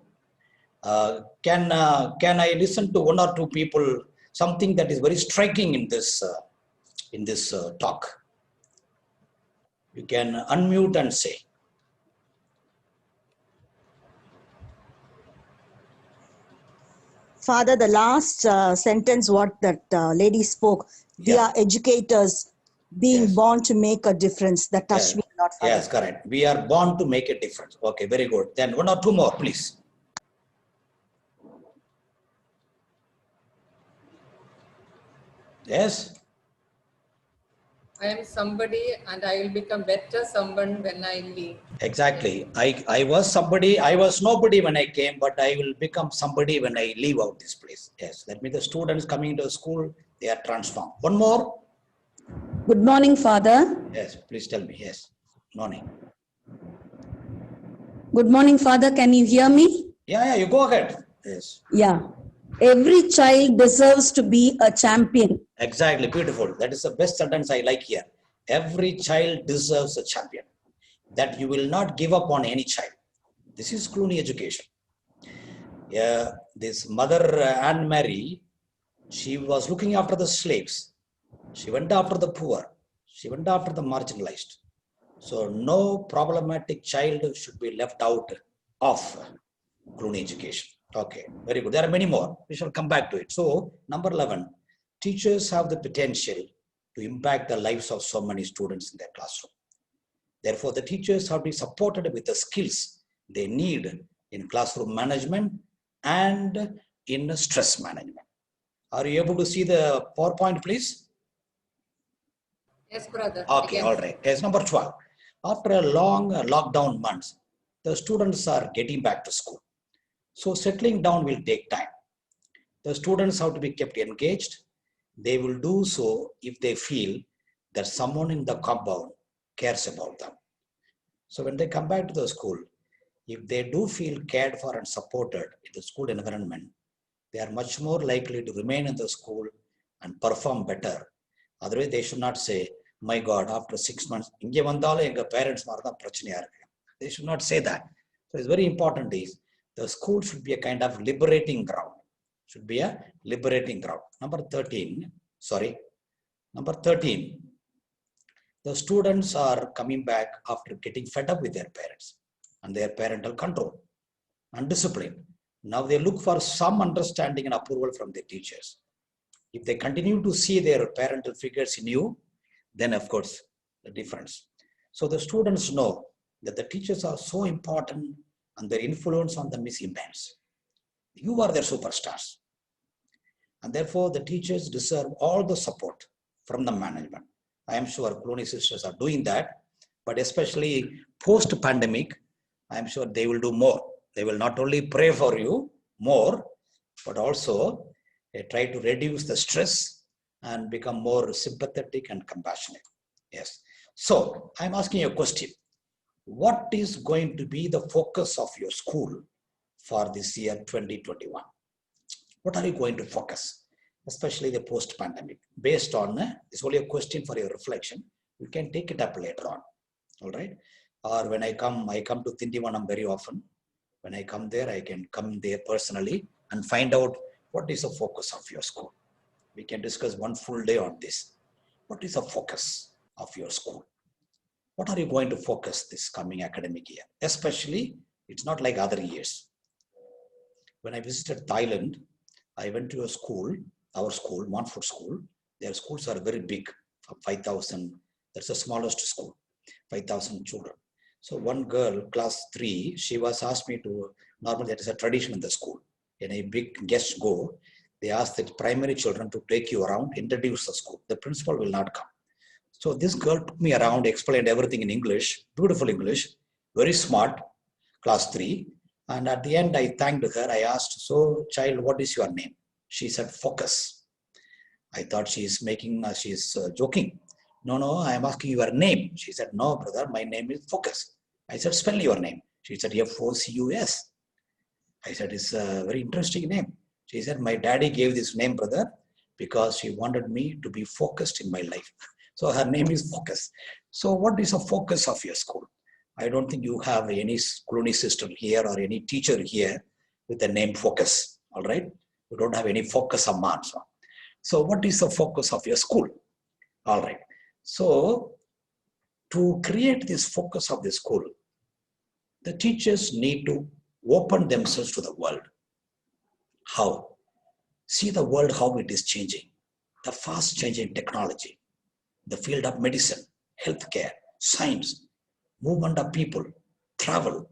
Can I listen to one or two people? Something that is very striking in this talk. You can unmute and say. Father, the last sentence what that lady spoke, we are educators being born to make a difference. That touched me a lot, Father. Yes, correct. We are born to make a difference. Okay, very good. Then one or two more, please. Yes. I am somebody and I will become better someone when I leave. Exactly. I was somebody, I was nobody when I came, but I will become somebody when I leave out this place. Yes, that means the students coming to school, they are transformed. One more. Good morning, Father. Yes, please tell me. Yes, morning. Good morning, Father. Can you hear me? Yeah, you go ahead. Yes. Yeah. Every child deserves to be a champion. Exactly, beautiful. That is the best sentence I like here. Every child deserves a champion. That you will not give up on any child. This is Cluny Education. Yeah, this mother Anne Mary, she was looking after the slaves. She went after the poor. She went after the marginalized. So no problematic child should be left out of Cluny Education. Okay, very good. There are many more. We shall come back to it. So number 11, teachers have the potential to impact the lives of so many students in their classroom. Therefore, the teachers have to be supported with the skills they need in classroom management and in stress management. Are you able to see the PowerPoint, please? Yes, brother. I Okay, can all see. right. Case number 12. After a long lockdown months, the students are getting back to school. So settling down will take time. The students have to be kept engaged. They will do so if they feel that someone in the compound cares about them. So when they come back to the school, if they do feel cared for and supported in the school environment, they are much more likely to remain in the school and perform better. Otherwise, they should not say, my God, after 6 months, inge vandale enga parents martha prachanaya irukku. They should not say that. So it's very important is the school should be a kind of liberating ground. Should be a liberating ground. Number 13, sorry, number 13, the students are coming back after getting fed up with their parents and their parental control and discipline. Now they look for some understanding and approval from their teachers. If they continue to see their parental figures in you, then of course the difference. So the students know that the teachers are so important and their influence on them is immense. You are their superstars. And therefore the teachers deserve all the support from the management. I am sure Cluny sisters are doing that, but especially post-pandemic, I am sure they will do more. They will not only pray for you more, but also try to reduce the stress and become more sympathetic and compassionate. Yes. So I'm asking you a question. What is going to be the focus of your school for this year 2021? What are you going to focus, especially the post-pandemic? Based on this only a question for your reflection. You can take it up later on. All right. Or when I come to Tindivanam very often. When I come there, I can come there personally and find out what is the focus of your school. We can discuss one full day on this. What is the focus of your school? What are you going to focus this coming academic year? Especially, it's not like other years. When I visited Thailand, I went to a school, our school, Montfort School. Their schools are very big, 5,000. That's the smallest school, 5,000 children. So one girl, class 3, she was asked me to, normally that is a tradition in the school. When a big guest go, they ask the primary children to take you around, introduce the school. The principal will not come. So this girl took me around, explained everything in English, beautiful English, very smart, class 3. And at the end, I thanked her. I asked, so child, what is your name? She said, Focus. I thought she's joking. No, I am asking your name. She said, no, brother, my name is Focus. I said, spell your name. She said, F-O-C-U-S. I said, it's a very interesting name. She said, my daddy gave this name, brother, because he wanted me to be focused in my life. So her name is Focus. So what is the focus of your school? I don't think you have any Cluny system here or any teacher here with the name Focus, all right? You don't have any focus of marks. So what is the focus of your school? All right. So to create this focus of the school, the teachers need to open themselves to the world. How? See the world, how it is changing. The fast changing technology, the field of medicine, healthcare, science, movement of people, travel,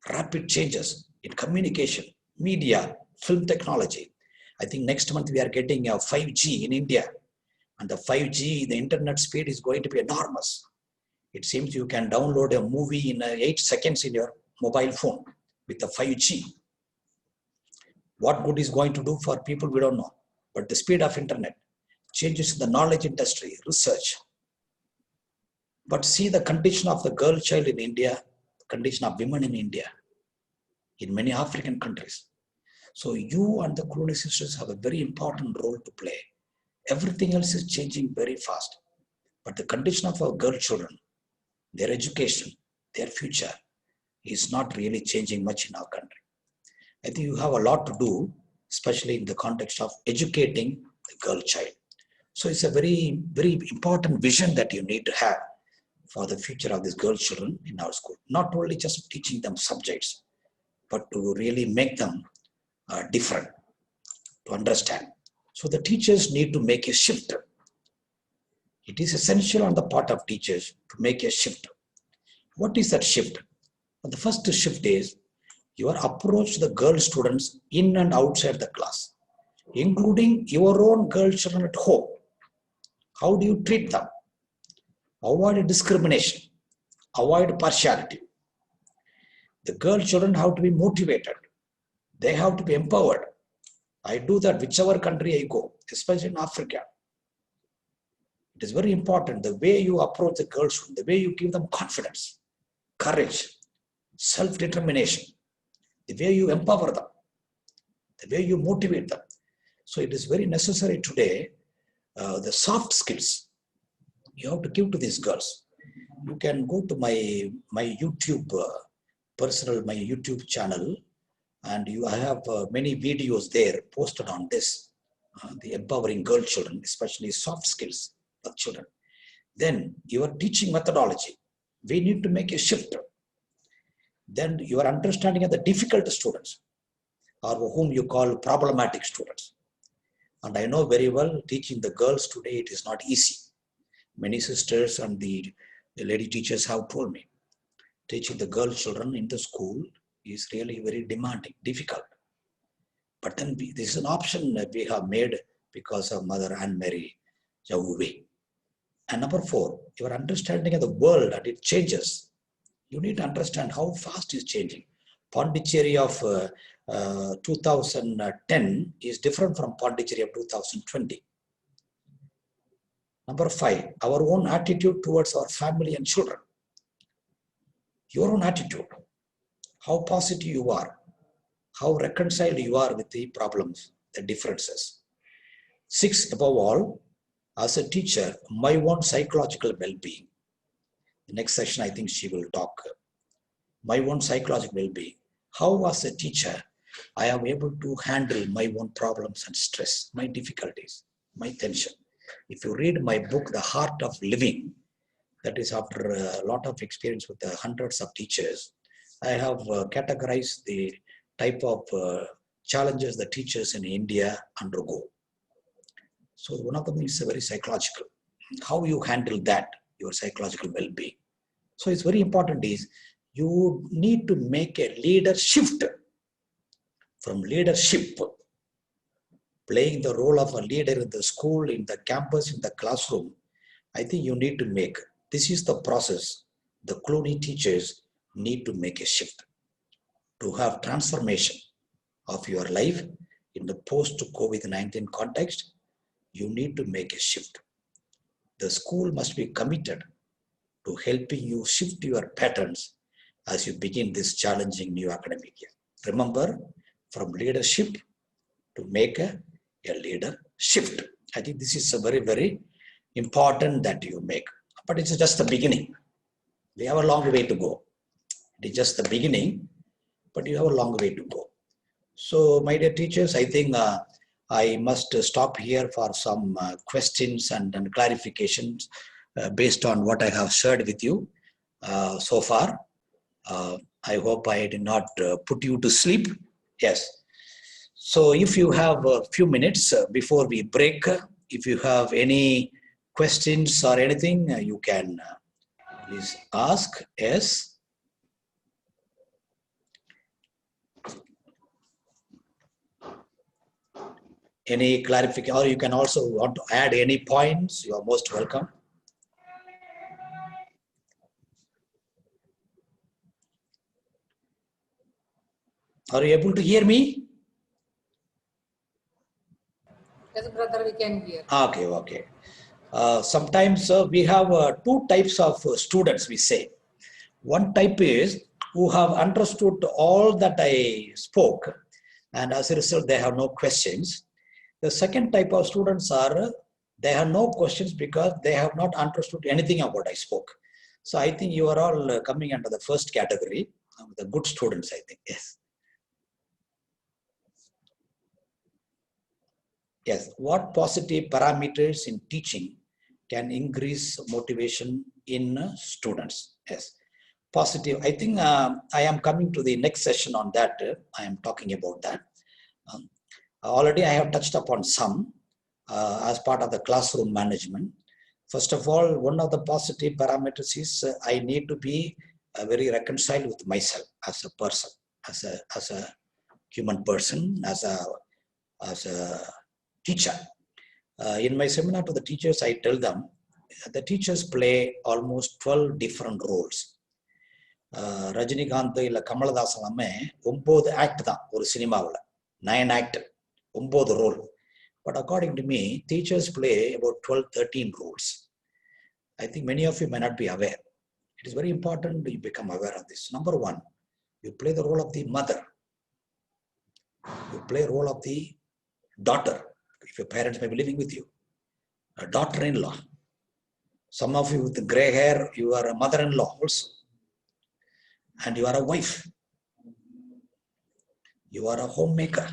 rapid changes in communication, media, film technology. I think next month we are getting a 5G in India. And the 5G, the internet speed is going to be enormous. It seems you can download a movie in 8 seconds in your mobile phone with the 5G. What good is going to do for people, we don't know. But the speed of internet, changes in the knowledge industry, research. But see the condition of the girl child in India, the condition of women in India, in many African countries. So you and the Cluny sisters have a very important role to play. Everything else is changing very fast. But the condition of our girl children, their education, their future is not really changing much in our country. I think you have a lot to do, especially in the context of educating the girl child. So it's a very, very important vision that you need to have for the future of these girl children in our school. Not only just teaching them subjects, but to really make them different, to understand. So the teachers need to make a shift. It is essential on the part of teachers to make a shift. What is that shift? Well, the first shift is your approach to the girl students in and outside the class, including your own girl children at home. How do you treat them? Avoid discrimination, avoid partiality. The girl children have to be motivated. They have to be empowered. I do that whichever country I go, especially in Africa. It is very important the way you approach the girl student, the way you give them confidence, courage, self-determination, the way you empower them, the way you motivate them. So it is very necessary today, the soft skills you have to give to these girls. You can go to my YouTube my YouTube channel, and I have many videos there posted on this, the empowering girl children, especially soft skills of children. Then your teaching methodology, we need to make a shift. Then your understanding of the difficult students, or whom you call problematic students. And I know very well teaching the girls today, it is not easy. Many sisters and the lady teachers have told me, teaching the girl children in the school is really very demanding, difficult. But then this is an option that we have made because of Mother Anne Mary Jauve. And number 4, your understanding of the world and it changes. You need to understand how fast it's changing. Pondicherry of 2010 is different from Pondicherry of 2020. Number 5, our own attitude towards our family and children. Your own attitude, how positive you are, how reconciled you are with the problems, the differences. 6, above all, as a teacher, my own psychological well-being. The next session, I think she will talk. My own psychological well-being. How as a teacher, I am able to handle my own problems and stress, my difficulties, my tension. If you read my book, The Heart of Living, that is after a lot of experience with the hundreds of teachers, I have categorized the type of challenges the teachers in India undergo. So one of them is very psychological. How you handle that, your psychological well-being. So it's very important is you need to make a leader shift from leadership, playing the role of a leader in the school, in the campus, in the classroom. I think you need to make, this is the process. The Cluny teachers need to make a shift to have transformation of your life in the post-COVID-19 context. You need to make a shift. The school must be committed to helping you shift your patterns as you begin this challenging new academic year. Remember, from leadership to make a leader shift. I think this is a very, very important that you make. But it's just the beginning. We have a long way to go. It is just the beginning, but you have a long way to go. So, my dear teachers, I think I must stop here for some questions and clarifications based on what I have shared with you so far. I hope I did not put you to sleep. Yes. So if you have a few minutes before we break, if you have any questions or anything, you can please ask. Yes. Any clarification, or you can also want to add any points, you are most welcome. Are you able to hear me? Yes, brother, we can hear. Okay, okay. Sometimes we have 2 types of students, we say. One type is who have understood all that I spoke. and as a result, they have no questions. The second type of students are, they have no questions because they have not understood anything of what I spoke. So I think you are all coming under the first category, the good students, I think, yes. Yes, what positive parameters in teaching can increase motivation in students? Yes, positive. I think I am coming to the next session on that. I am talking about that. Already I have touched upon some as part of the classroom management. First of all, one of the positive parameters is I need to be very reconciled with myself as a person, as a human person, as a teacher. In my seminar to the teachers, I tell them the teachers play almost 12 different roles. Rajinikanth illa Kamaladasan amme 9 act தான் ஒரு சினிமாவுல 9 act 9 role. But according to me, teachers play about 12-13 roles. I think many of you may not be aware. It is very important you become aware of this. Number one, you play the role of the mother. You play the role of the daughter. If your parents may be living with you, a daughter-in-law. Some of you with gray hair, you are a mother-in-law also. And you are a wife. You are a homemaker.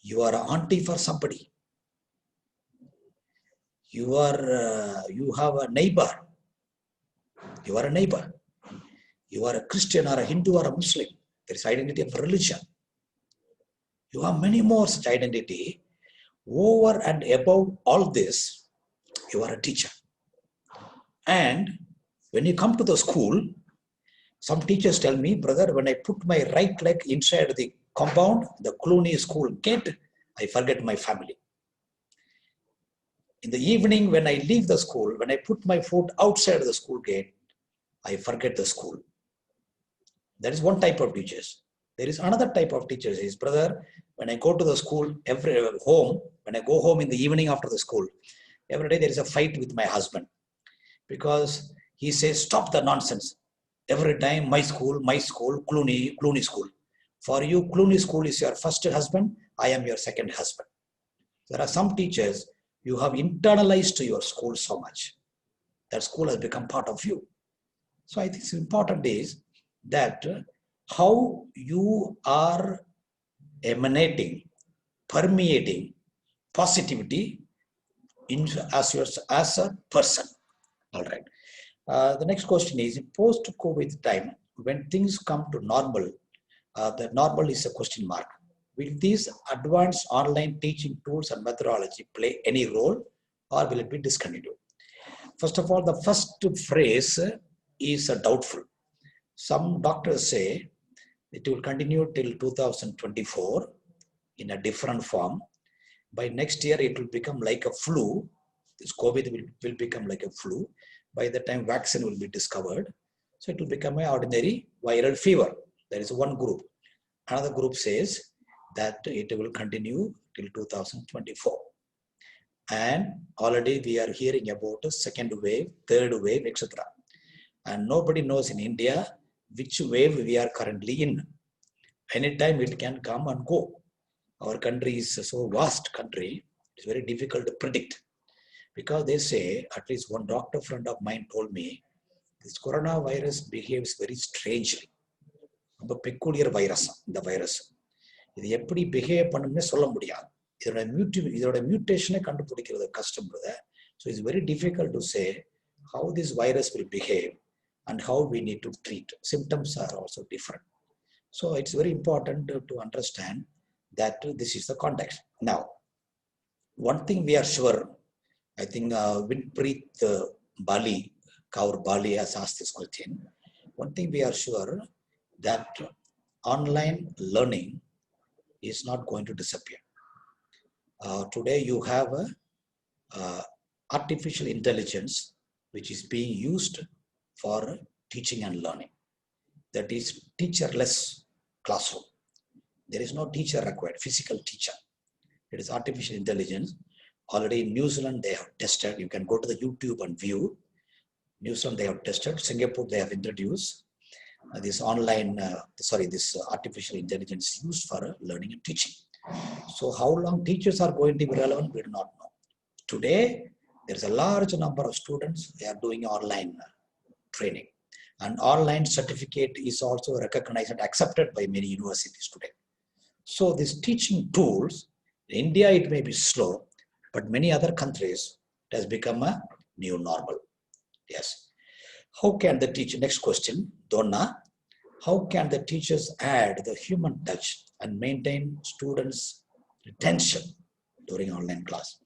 You are an auntie for somebody. You have a neighbor. You are a neighbor. You are a Christian or a Hindu or a Muslim. There is identity of religion. You have many more such identity. Over and above all this, you are a teacher. And when you come to the school, some teachers tell me, brother, when I put my right leg inside the compound, the Cluny School gate, I forget my family. In the evening, when I leave the school, when I put my foot outside the school gate, I forget the school. That is one type of teachers. There is another type of teachers. Is, brother, when I go to the school, when I go home in the evening after the school, every day there is a fight with my husband. Because he says, stop the nonsense. Every time, my school, Cluny School. For you, Cluny School is your first husband. I am your second husband. There are some teachers, you have internalized your school so much. That school has become part of you. So I think it's important is that how you are emanating, permeating positivity as a person. All right. The next question is, post-COVID time, when things come to normal, the normal is a question mark. Will these advanced online teaching tools and methodology play any role, or will it be discontinued? First of all, the first phrase is doubtful. Some doctors say it will continue till 2024 in a different form. By next year, it will become like a flu. This COVID will become like a flu. By the time vaccine will be discovered, so it will become an ordinary viral fever. There is one group. Another group says that it will continue till 2024. And already we are hearing about a second wave, third wave, etc. And nobody knows in India which wave we are currently in. Anytime it can come and go. Our country is so vast country, it's very difficult to predict. Because they say, at least one doctor friend of mine told me, this coronavirus behaves very strangely. A peculiar virus, the virus. இது எப்படி behave பண்ணும்னே சொல்ல முடியாது. இதோட மியூட்டேஷனை கண்டுபிடிக்கிறது கஷ்டம். So it's very difficult to say how this virus will behave and how we need to treat. Symptoms are also different. So it's very important to understand that this is the context. Now, one thing we are sure, I think Winpreet Bali, Kaur Bali has asked this question. One thing we are sure that online learning is not going to disappear. Today you have artificial intelligence which is being used for teaching and learning. That is teacherless classroom. There is no teacher required, physical teacher. It is artificial intelligence. Already in New Zealand they have tested. You can go to the YouTube and view. New Zealand they have tested. Singapore they have introduced. this artificial intelligence used for learning and teaching. So how long teachers are going to be relevant, we do not know. Today, there's a large number of students, they are doing online training. And online certificate is also recognized and accepted by many universities today. So these teaching tools, in India it may be slow, but many other countries, it has become a new normal. Yes. How can the teacher, next question, Donna, how can the teachers add the human touch and maintain students' retention during online class?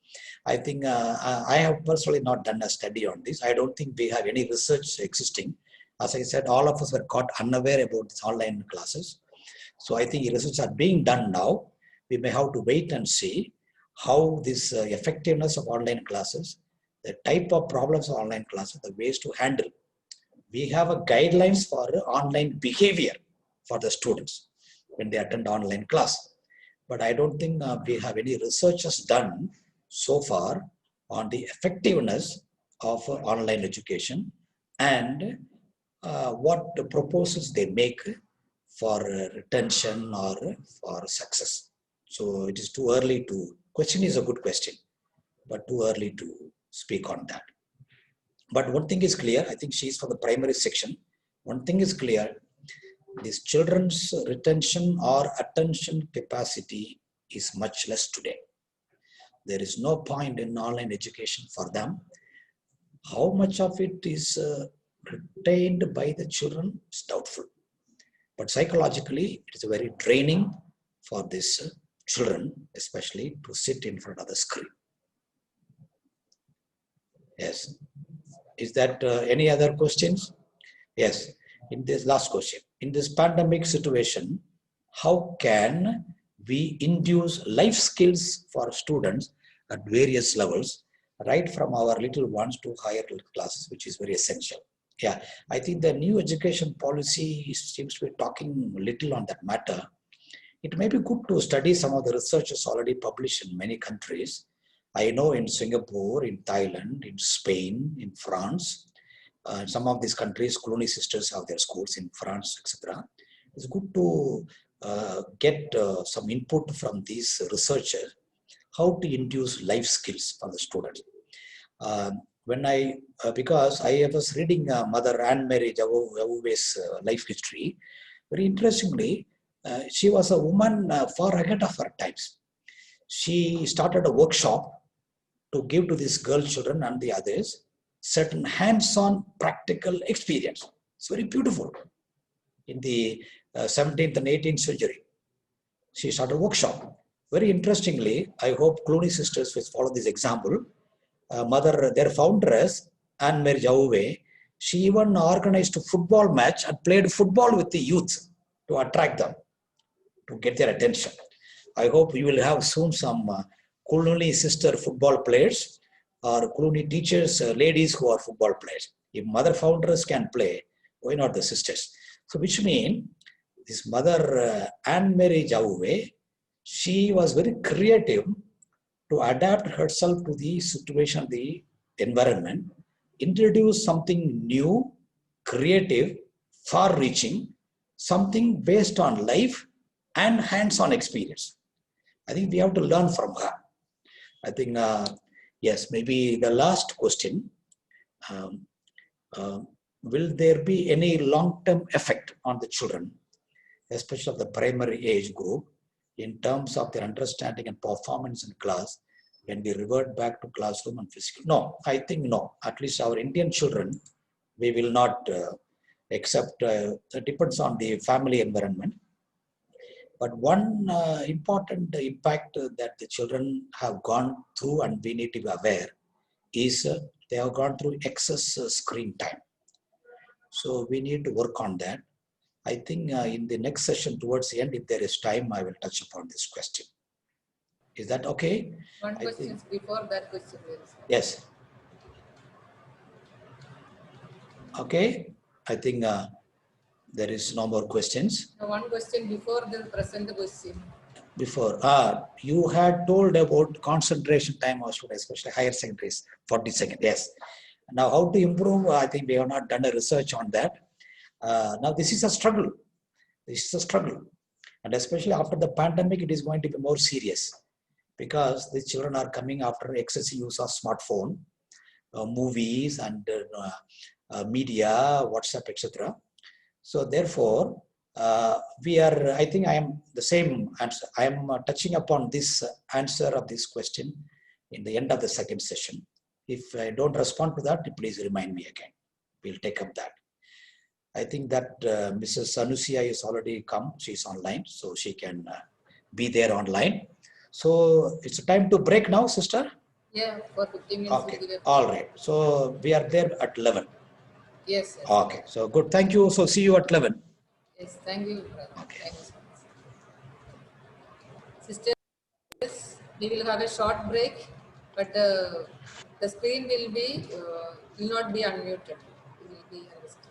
I think I have personally not done a study on this. I don't think we have any research existing. As I said, all of us were caught unaware about these online classes. So I think research are being done now. We may have to wait and see how this effectiveness of online classes, the type of problems of online classes, the ways to handle. We have a guidelines for online behavior for the students when they attend online class. But I don't think we have any researches done so far on the effectiveness of online education and what the proposals they make for retention or for success. So it is too early to, question is a good question, but too early to speak on that. But one thing is clear, I think she's from the primary section. One thing is clear, these children's retention or attention capacity is much less today. There is no point in online education for them. How much of it is retained by the children is doubtful. But psychologically, it is very draining for these children, especially to sit in front of the screen. Yes. Is that any other questions? Yes. In this last question, in this pandemic situation, how can we induce life skills for students at various levels, right from our little ones to higher classes, which is very essential. Yeah, I think the new education policy seems to be talking little on that matter. It may be good to study some of the researches already published in many countries. I know in Singapore, in Thailand, in Spain, in France, some of these countries, Cluny sisters have their schools in France, etc. It's good to get some input from these researchers, how to induce life skills for the students. Because I was reading Mother Anne-Marie Jaouvé's life history, very interestingly, she was a woman far ahead of her times. She started a workshop to give to these girl children and the others certain hands-on practical experience. It's very beautiful. In the 17th and 18th century, she started a workshop. Very interestingly, I hope Cluny sisters will follow this example. Their foundress, Anne-Marie Jaouvé, she even organized a football match and played football with the youth to attract them, to get their attention. I hope you will have soon some Cluny sister football players or Cluny teachers, ladies who are football players. If mother founders can play, why not the sisters? So which means this Mother Anne-Marie Jaouvé, she was very creative to adapt herself to the situation, the environment, introduce something new, creative, far-reaching, something based on life and hands-on experience. I think we have to learn from her. I think, yes, maybe the last question, will there be any long-term effect on the children, especially of the primary age group, in terms of their understanding and performance in class when we revert back to classroom and physical? No, I think no. At least our Indian children, we will not accept, it depends on the family environment. But one important impact that the children have gone through and we need to be aware is they have gone through excess screen time. So we need to work on that. I think in the next session towards the end, if there is time, I will touch upon this question. Is that okay? One question before that question. Yes. Okay. I think there is no more questions. One question before the present question. Before, you had told about concentration time of students, especially higher secondaries, 40 seconds. Yes. Now, how to improve? I think we have not done a research on that. Now this is a struggle. This is a struggle. And especially after the pandemic, it is going to be more serious because the children are coming after excessive use of smartphone, movies and media, WhatsApp, etc. So therefore, I think I am the same answer. I am touching upon this answer of this question in the end of the second session. If I don't respond to that, please remind me again. We'll take up that. I think that Mrs. Sanusia is already come. She's online, so she can be there online. So it's time to break now, sister? Yeah, for 15 minutes. Okay, all right. So we are there at 11. Yes, yes. Okay, so good. Thank you. So see you at 11. Yes, thank you, brother. Okay. Thank you so much. Sisters, we will have a short break, but the screen will not be unmuted. It will be on the screen.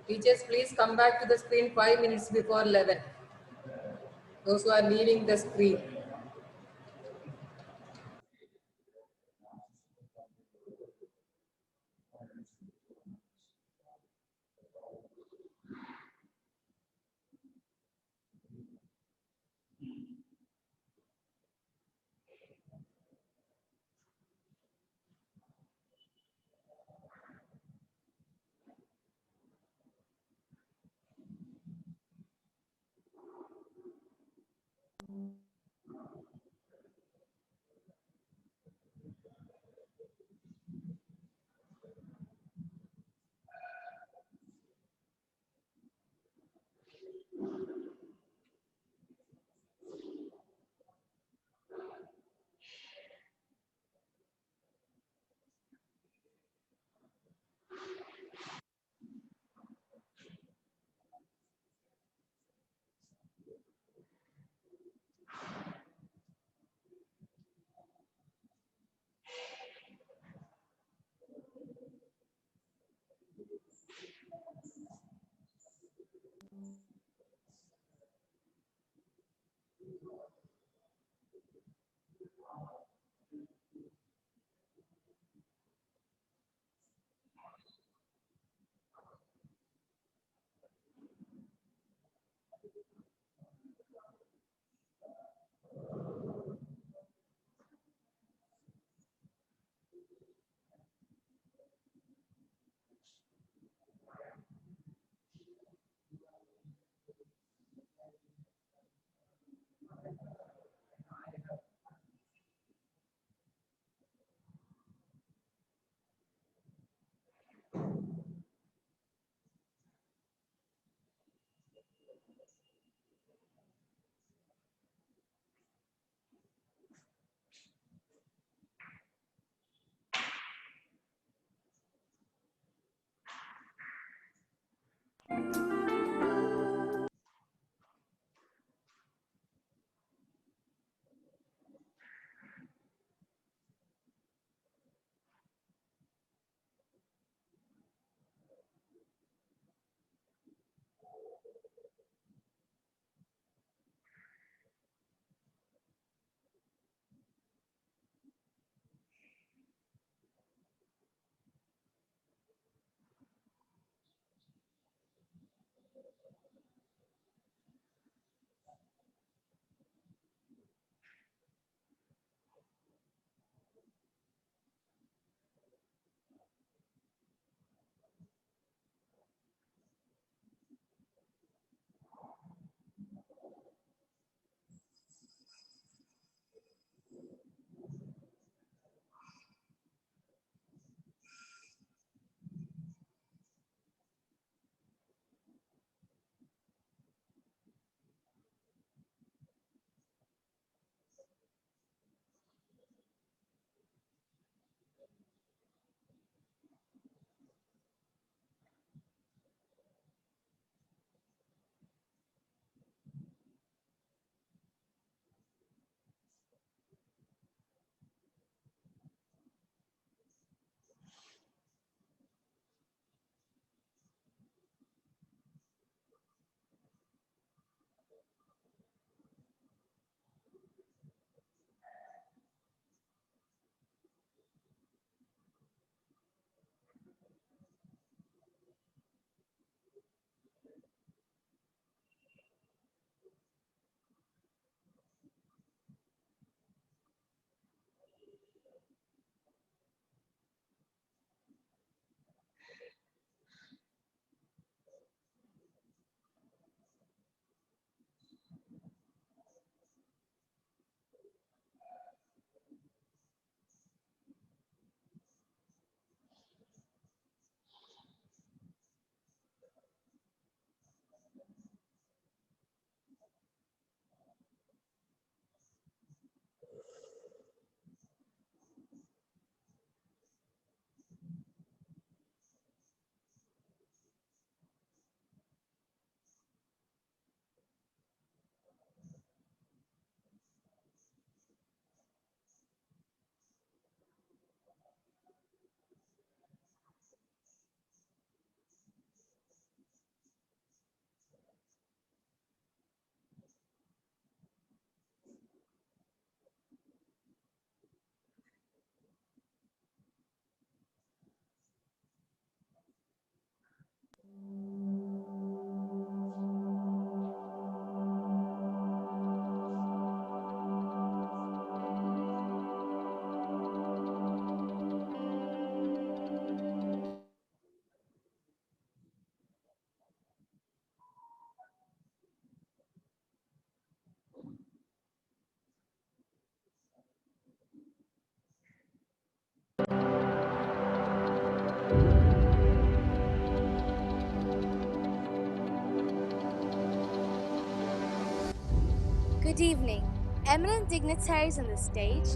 Teachers, please come back to the screen 5 minutes before 11. Those who are leaving the screen. Good evening, eminent dignitaries on the stage,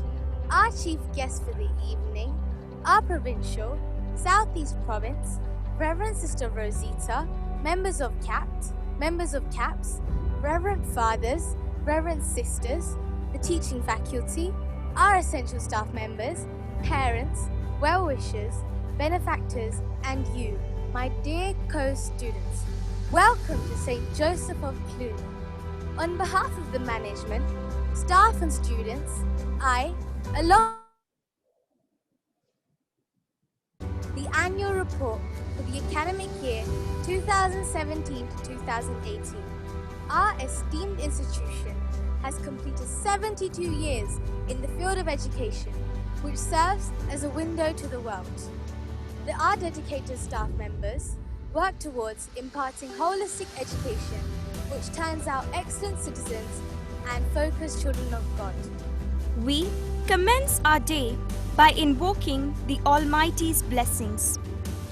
our chief guest for the evening, our provincial, Southeast Province, Reverend Sister Rosita, members of CAPS, Reverend Fathers, Reverend Sisters, the teaching faculty, our essential staff members, parents, well-wishers, benefactors, and you, my dear co-students. Welcome to St. Joseph of Cluny. On behalf of the management, staff and students, I, along the annual report for the academic year 2017 to 2018. Our esteemed institution has completed 72 years in the field of education, which serves as a window to the world. Our dedicated staff members work towards imparting holistic education, which turns out excellent citizens and focused children of God. We commence our day by invoking the Almighty's blessings.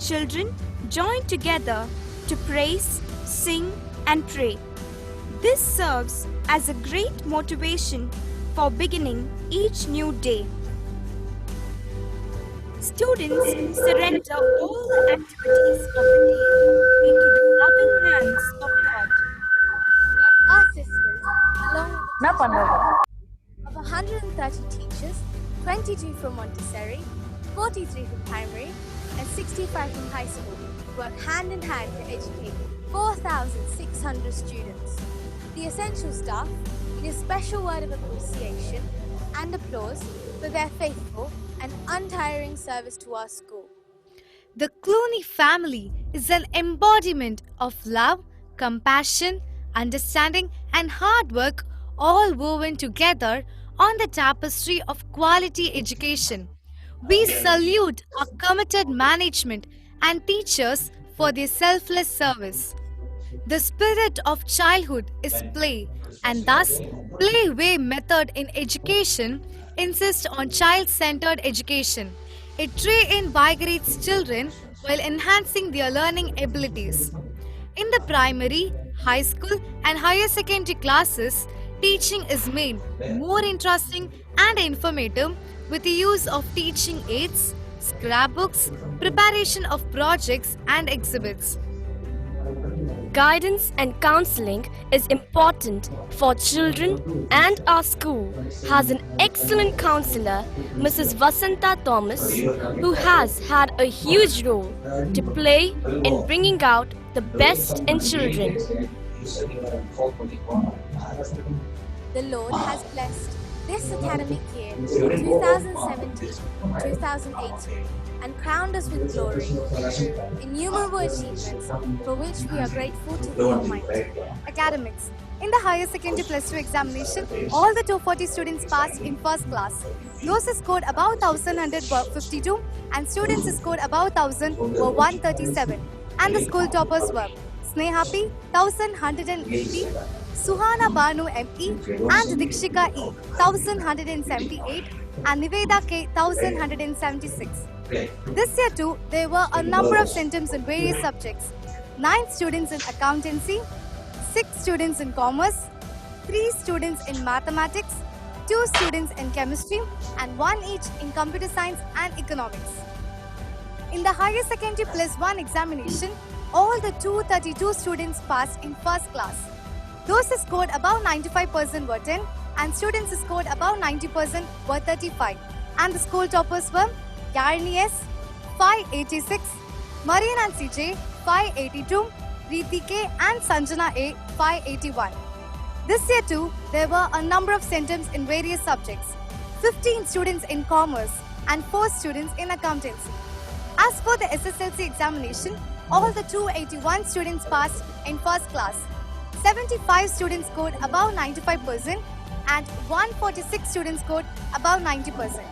Children join together to praise, sing, and pray. This serves as a great motivation for beginning each new day. Students surrender all the activities of the day into the loving hands of God. Our sisters, along with of 130 teachers, 22 from Montessori, 43 from primary, and 65 from high school, work hand in hand to educate 4,600 students. The essential staff need a special word of appreciation and applause for their faithful and untiring service to our school. The Cluny family is an embodiment of love, compassion, understanding, and hard work, all woven together on the tapestry of quality education. We salute our committed management and teachers for their selfless service. The spirit of childhood is play, and thus play way method in education insists on child-centered education. It reinvigorates children while enhancing their learning abilities. In the primary, high school and higher secondary classes, teaching is made more interesting and informative with the use of teaching aids, scrapbooks, preparation of projects and exhibits. Guidance and counseling is important for children, and our school has an excellent counselor, Mrs. Vasanta Thomas, who has had a huge role to play in bringing out the best in children. The Lord has blessed this academic year 2017-2018 and crowned us with glory through innumerable achievements for which we are grateful to the Almighty. Academics. In the higher secondary plus 2 examination, all the 240 students passed in first class. Those who scored above 1100 were 52 and students who scored above 1000 were 137. And the school toppers were Sneha P, 1180, Suhana Banu ME and Dikshika E, 1178 and Niveda K, 1176. This year too, there were a number of centums in various subjects. 9 students in accountancy, 6 students in commerce, 3 students in mathematics, 2 students in chemistry, and 1 each in computer science and economics. In the higher secondary plus 1 examination, all the 232 students passed in first class. Those who scored above 95% were 10 and students who scored above 90% were 35. And the school toppers were Hr.S. 586, Marine and CJ 582, Preeti K and Sanjana A 581. This year too, there were a number of centums in various subjects. 15 students in commerce and 4 students in accountancy. As for the SSLC examination, all the 281 students passed in first class. 75 students scored above 95% and 146 students scored above 90%.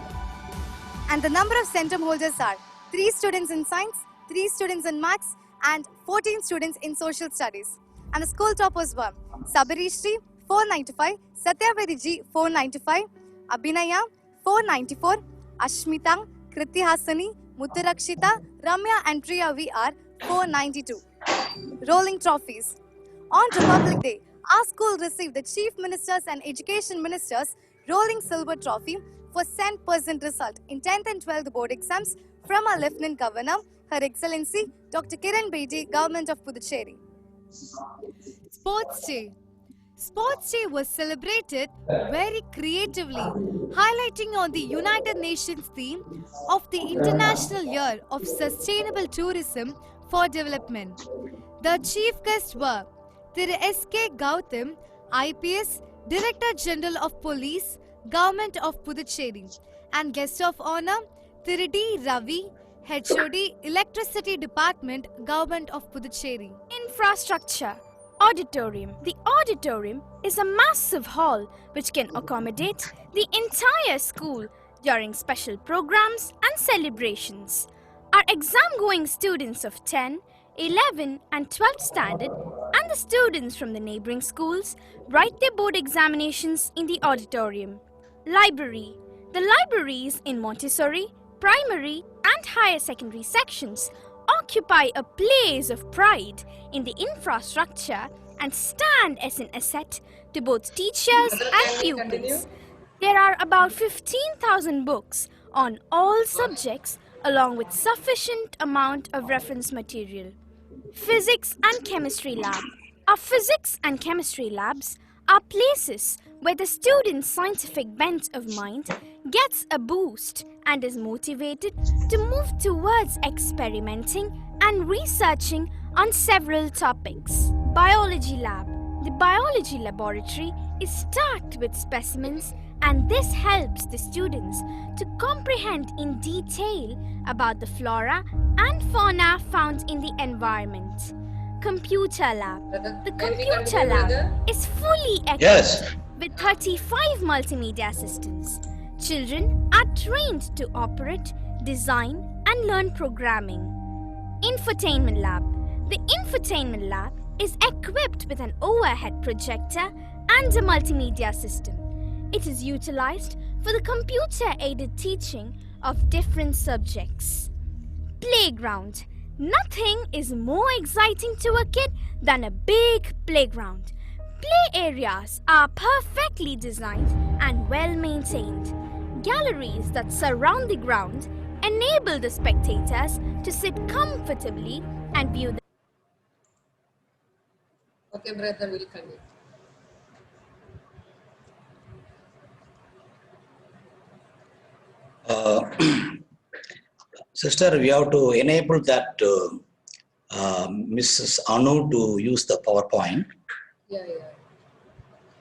And the number of centum holders are 3 students in science, 3 students in maths and 14 students in social studies. And the school toppers were Sabarishri 495, Satyavedi Ji 495, Abhinaya 494, Ashmita, Kriti Hasani, Muthurakshita, Ramya and Priya VR 492. Rolling trophies. On Republic Day, our school received the Chief Minister's and Education Minister's Rolling Silver Trophy for 100% result in 10th and 12th board exams from our Lieutenant Governor, Her Excellency Dr. Kiran Bedi, Government of Puducherry. Sports Day. Sports Day was celebrated very creatively, highlighting on the United Nations theme of the International Year of Sustainable Tourism for Development. The chief guests were Hr.S. Gautam, IPS, Director General of Police, Government of Puducherry, and guest of honor D. Ravi, HOD, Electricity Department, Government of Puducherry. Infrastructure. Auditorium. The auditorium is a massive hall which can accommodate the entire school during special programs and celebrations. Our exam-going students of 10, 11 and 12th standard and the students from the neighboring schools write their board examinations in the auditorium. Library. The libraries in Montessori, primary and higher secondary sections occupy a place of pride in the infrastructure and stand as an asset to both teachers and pupils. There are about 15,000 books on all subjects along with sufficient amount of reference material. Physics and Chemistry Lab. Our physics and chemistry labs are places where the student's scientific bent of mind gets a boost and is motivated to move towards experimenting and researching on several topics. Biology Lab. The biology laboratory is stacked with specimens, and this helps the students to comprehend in detail about the flora and fauna found in the environment. Computer Lab. The computer lab is fully equipped with 35 multimedia systems. Children are trained to operate, design and learn programming. Infotainment Lab. The Infotainment Lab is equipped with an overhead projector and a multimedia system. It is utilized for the computer-aided teaching of different subjects. Playground. Nothing is more exciting to a kid than a big playground. Play areas are perfectly designed and well maintained. Galleries that surround the ground enable the spectators to sit comfortably and view the... Okay, brother, will continue. Sister, we have to enable that Mrs. Anu to use the PowerPoint. Yeah.